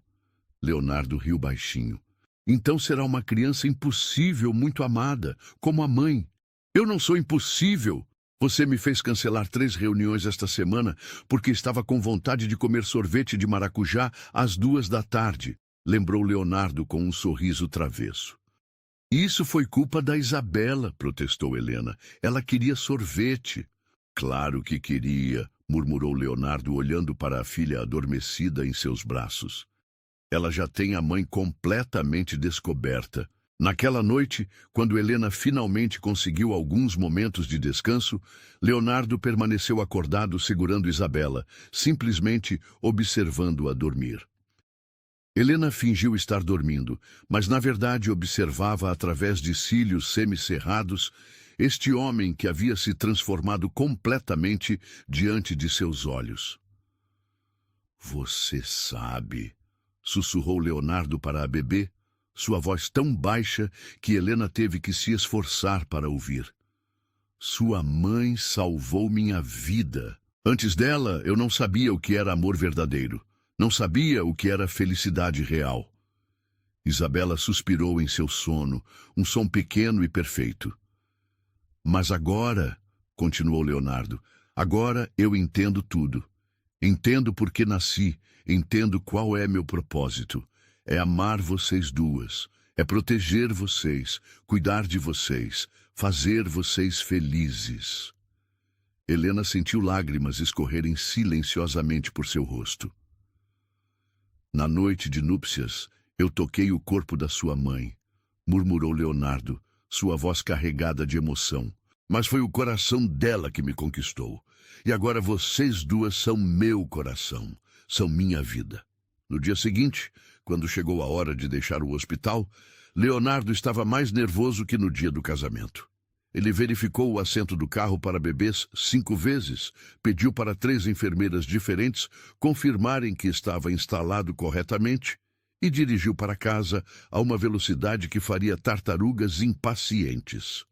Leonardo riu baixinho. Então será uma criança impossível, muito amada, como a mãe. Eu não sou impossível. Você me fez cancelar 3 reuniões esta semana porque estava com vontade de comer sorvete de maracujá às 2 da tarde, lembrou Leonardo com um sorriso travesso. Isso foi culpa da Isabela, protestou Helena. Ela queria sorvete. Claro que queria, murmurou Leonardo olhando para a filha adormecida em seus braços. Ela já tem a mãe completamente descoberta. Naquela noite, quando Helena finalmente conseguiu alguns momentos de descanso, Leonardo permaneceu acordado segurando Isabela, simplesmente observando-a dormir. Helena fingiu estar dormindo, mas na verdade observava através de cílios semicerrados este homem que havia se transformado completamente diante de seus olhos. Você sabe, sussurrou Leonardo para a bebê, sua voz tão baixa que Helena teve que se esforçar para ouvir. Sua mãe salvou minha vida. Antes dela, eu não sabia o que era amor verdadeiro. Não sabia o que era felicidade real. Isabela suspirou em seu sono, um som pequeno e perfeito. Mas agora, continuou Leonardo, agora eu entendo tudo. Entendo por que nasci, entendo qual é meu propósito. É amar vocês duas, é proteger vocês, cuidar de vocês, fazer vocês felizes. Helena sentiu lágrimas escorrerem silenciosamente por seu rosto. Na noite de núpcias, eu toquei o corpo da sua mãe, murmurou Leonardo, sua voz carregada de emoção. Mas foi o coração dela que me conquistou. E agora vocês duas são meu coração, são minha vida. No dia seguinte, quando chegou a hora de deixar o hospital, Leonardo estava mais nervoso que no dia do casamento. Ele verificou o assento do carro para bebês 5 vezes, pediu para 3 enfermeiras diferentes confirmarem que estava instalado corretamente e dirigiu para casa a uma velocidade que faria tartarugas impacientes.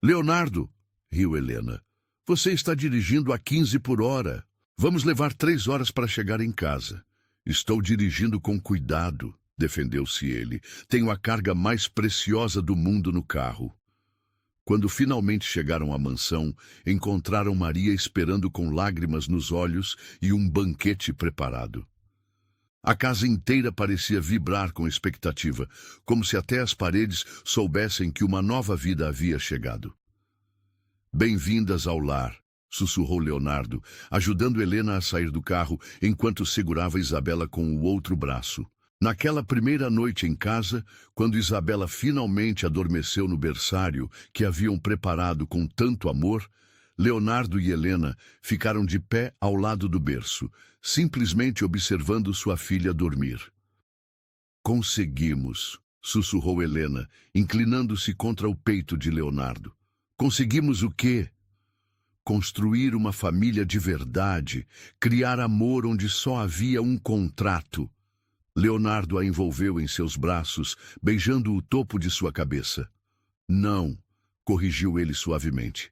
Leonardo, riu Helena, você está dirigindo a 15 por hora. Vamos levar 3 horas para chegar em casa. Estou dirigindo com cuidado, defendeu-se ele. Tenho a carga mais preciosa do mundo no carro. Quando finalmente chegaram à mansão, encontraram Maria esperando com lágrimas nos olhos e um banquete preparado. A casa inteira parecia vibrar com expectativa, como se até as paredes soubessem que uma nova vida havia chegado. Bem-vindas ao lar, sussurrou Leonardo, ajudando Helena a sair do carro enquanto segurava Isabela com o outro braço. Naquela primeira noite em casa, quando Isabela finalmente adormeceu no berçário que haviam preparado com tanto amor, Leonardo e Helena ficaram de pé ao lado do berço, simplesmente observando sua filha dormir. Conseguimos, sussurrou Helena, inclinando-se contra o peito de Leonardo. Conseguimos o quê? Construir uma família de verdade, criar amor onde só havia um contrato. Leonardo a envolveu em seus braços, beijando o topo de sua cabeça. Não, corrigiu ele suavemente.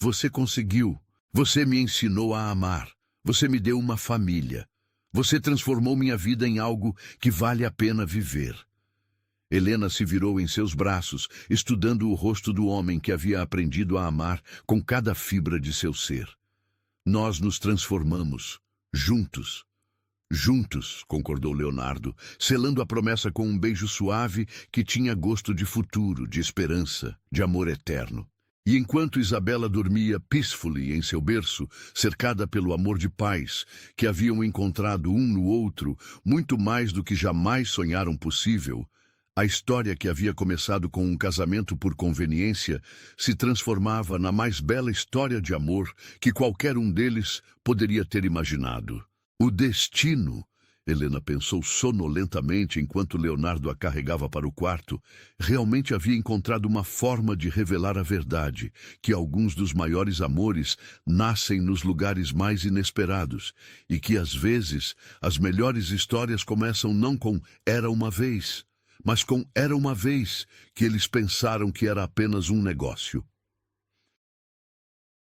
Você conseguiu. Você me ensinou a amar. Você me deu uma família. Você transformou minha vida em algo que vale a pena viver. Helena se virou em seus braços, estudando o rosto do homem que havia aprendido a amar com cada fibra de seu ser. Nós nos transformamos, juntos. Juntos, concordou Leonardo, selando a promessa com um beijo suave que tinha gosto de futuro, de esperança, de amor eterno. E enquanto Isabela dormia peacefully em seu berço, cercada pelo amor de pais, que haviam encontrado um no outro, muito mais do que jamais sonharam possível, a história que havia começado com um casamento por conveniência se transformava na mais bela história de amor que qualquer um deles poderia ter imaginado. O destino, Helena pensou sonolentamente enquanto Leonardo a carregava para o quarto, realmente havia encontrado uma forma de revelar a verdade, que alguns dos maiores amores nascem nos lugares mais inesperados, e que às vezes as melhores histórias começam não com "era uma vez", mas com "era uma vez", que eles pensaram que era apenas um negócio.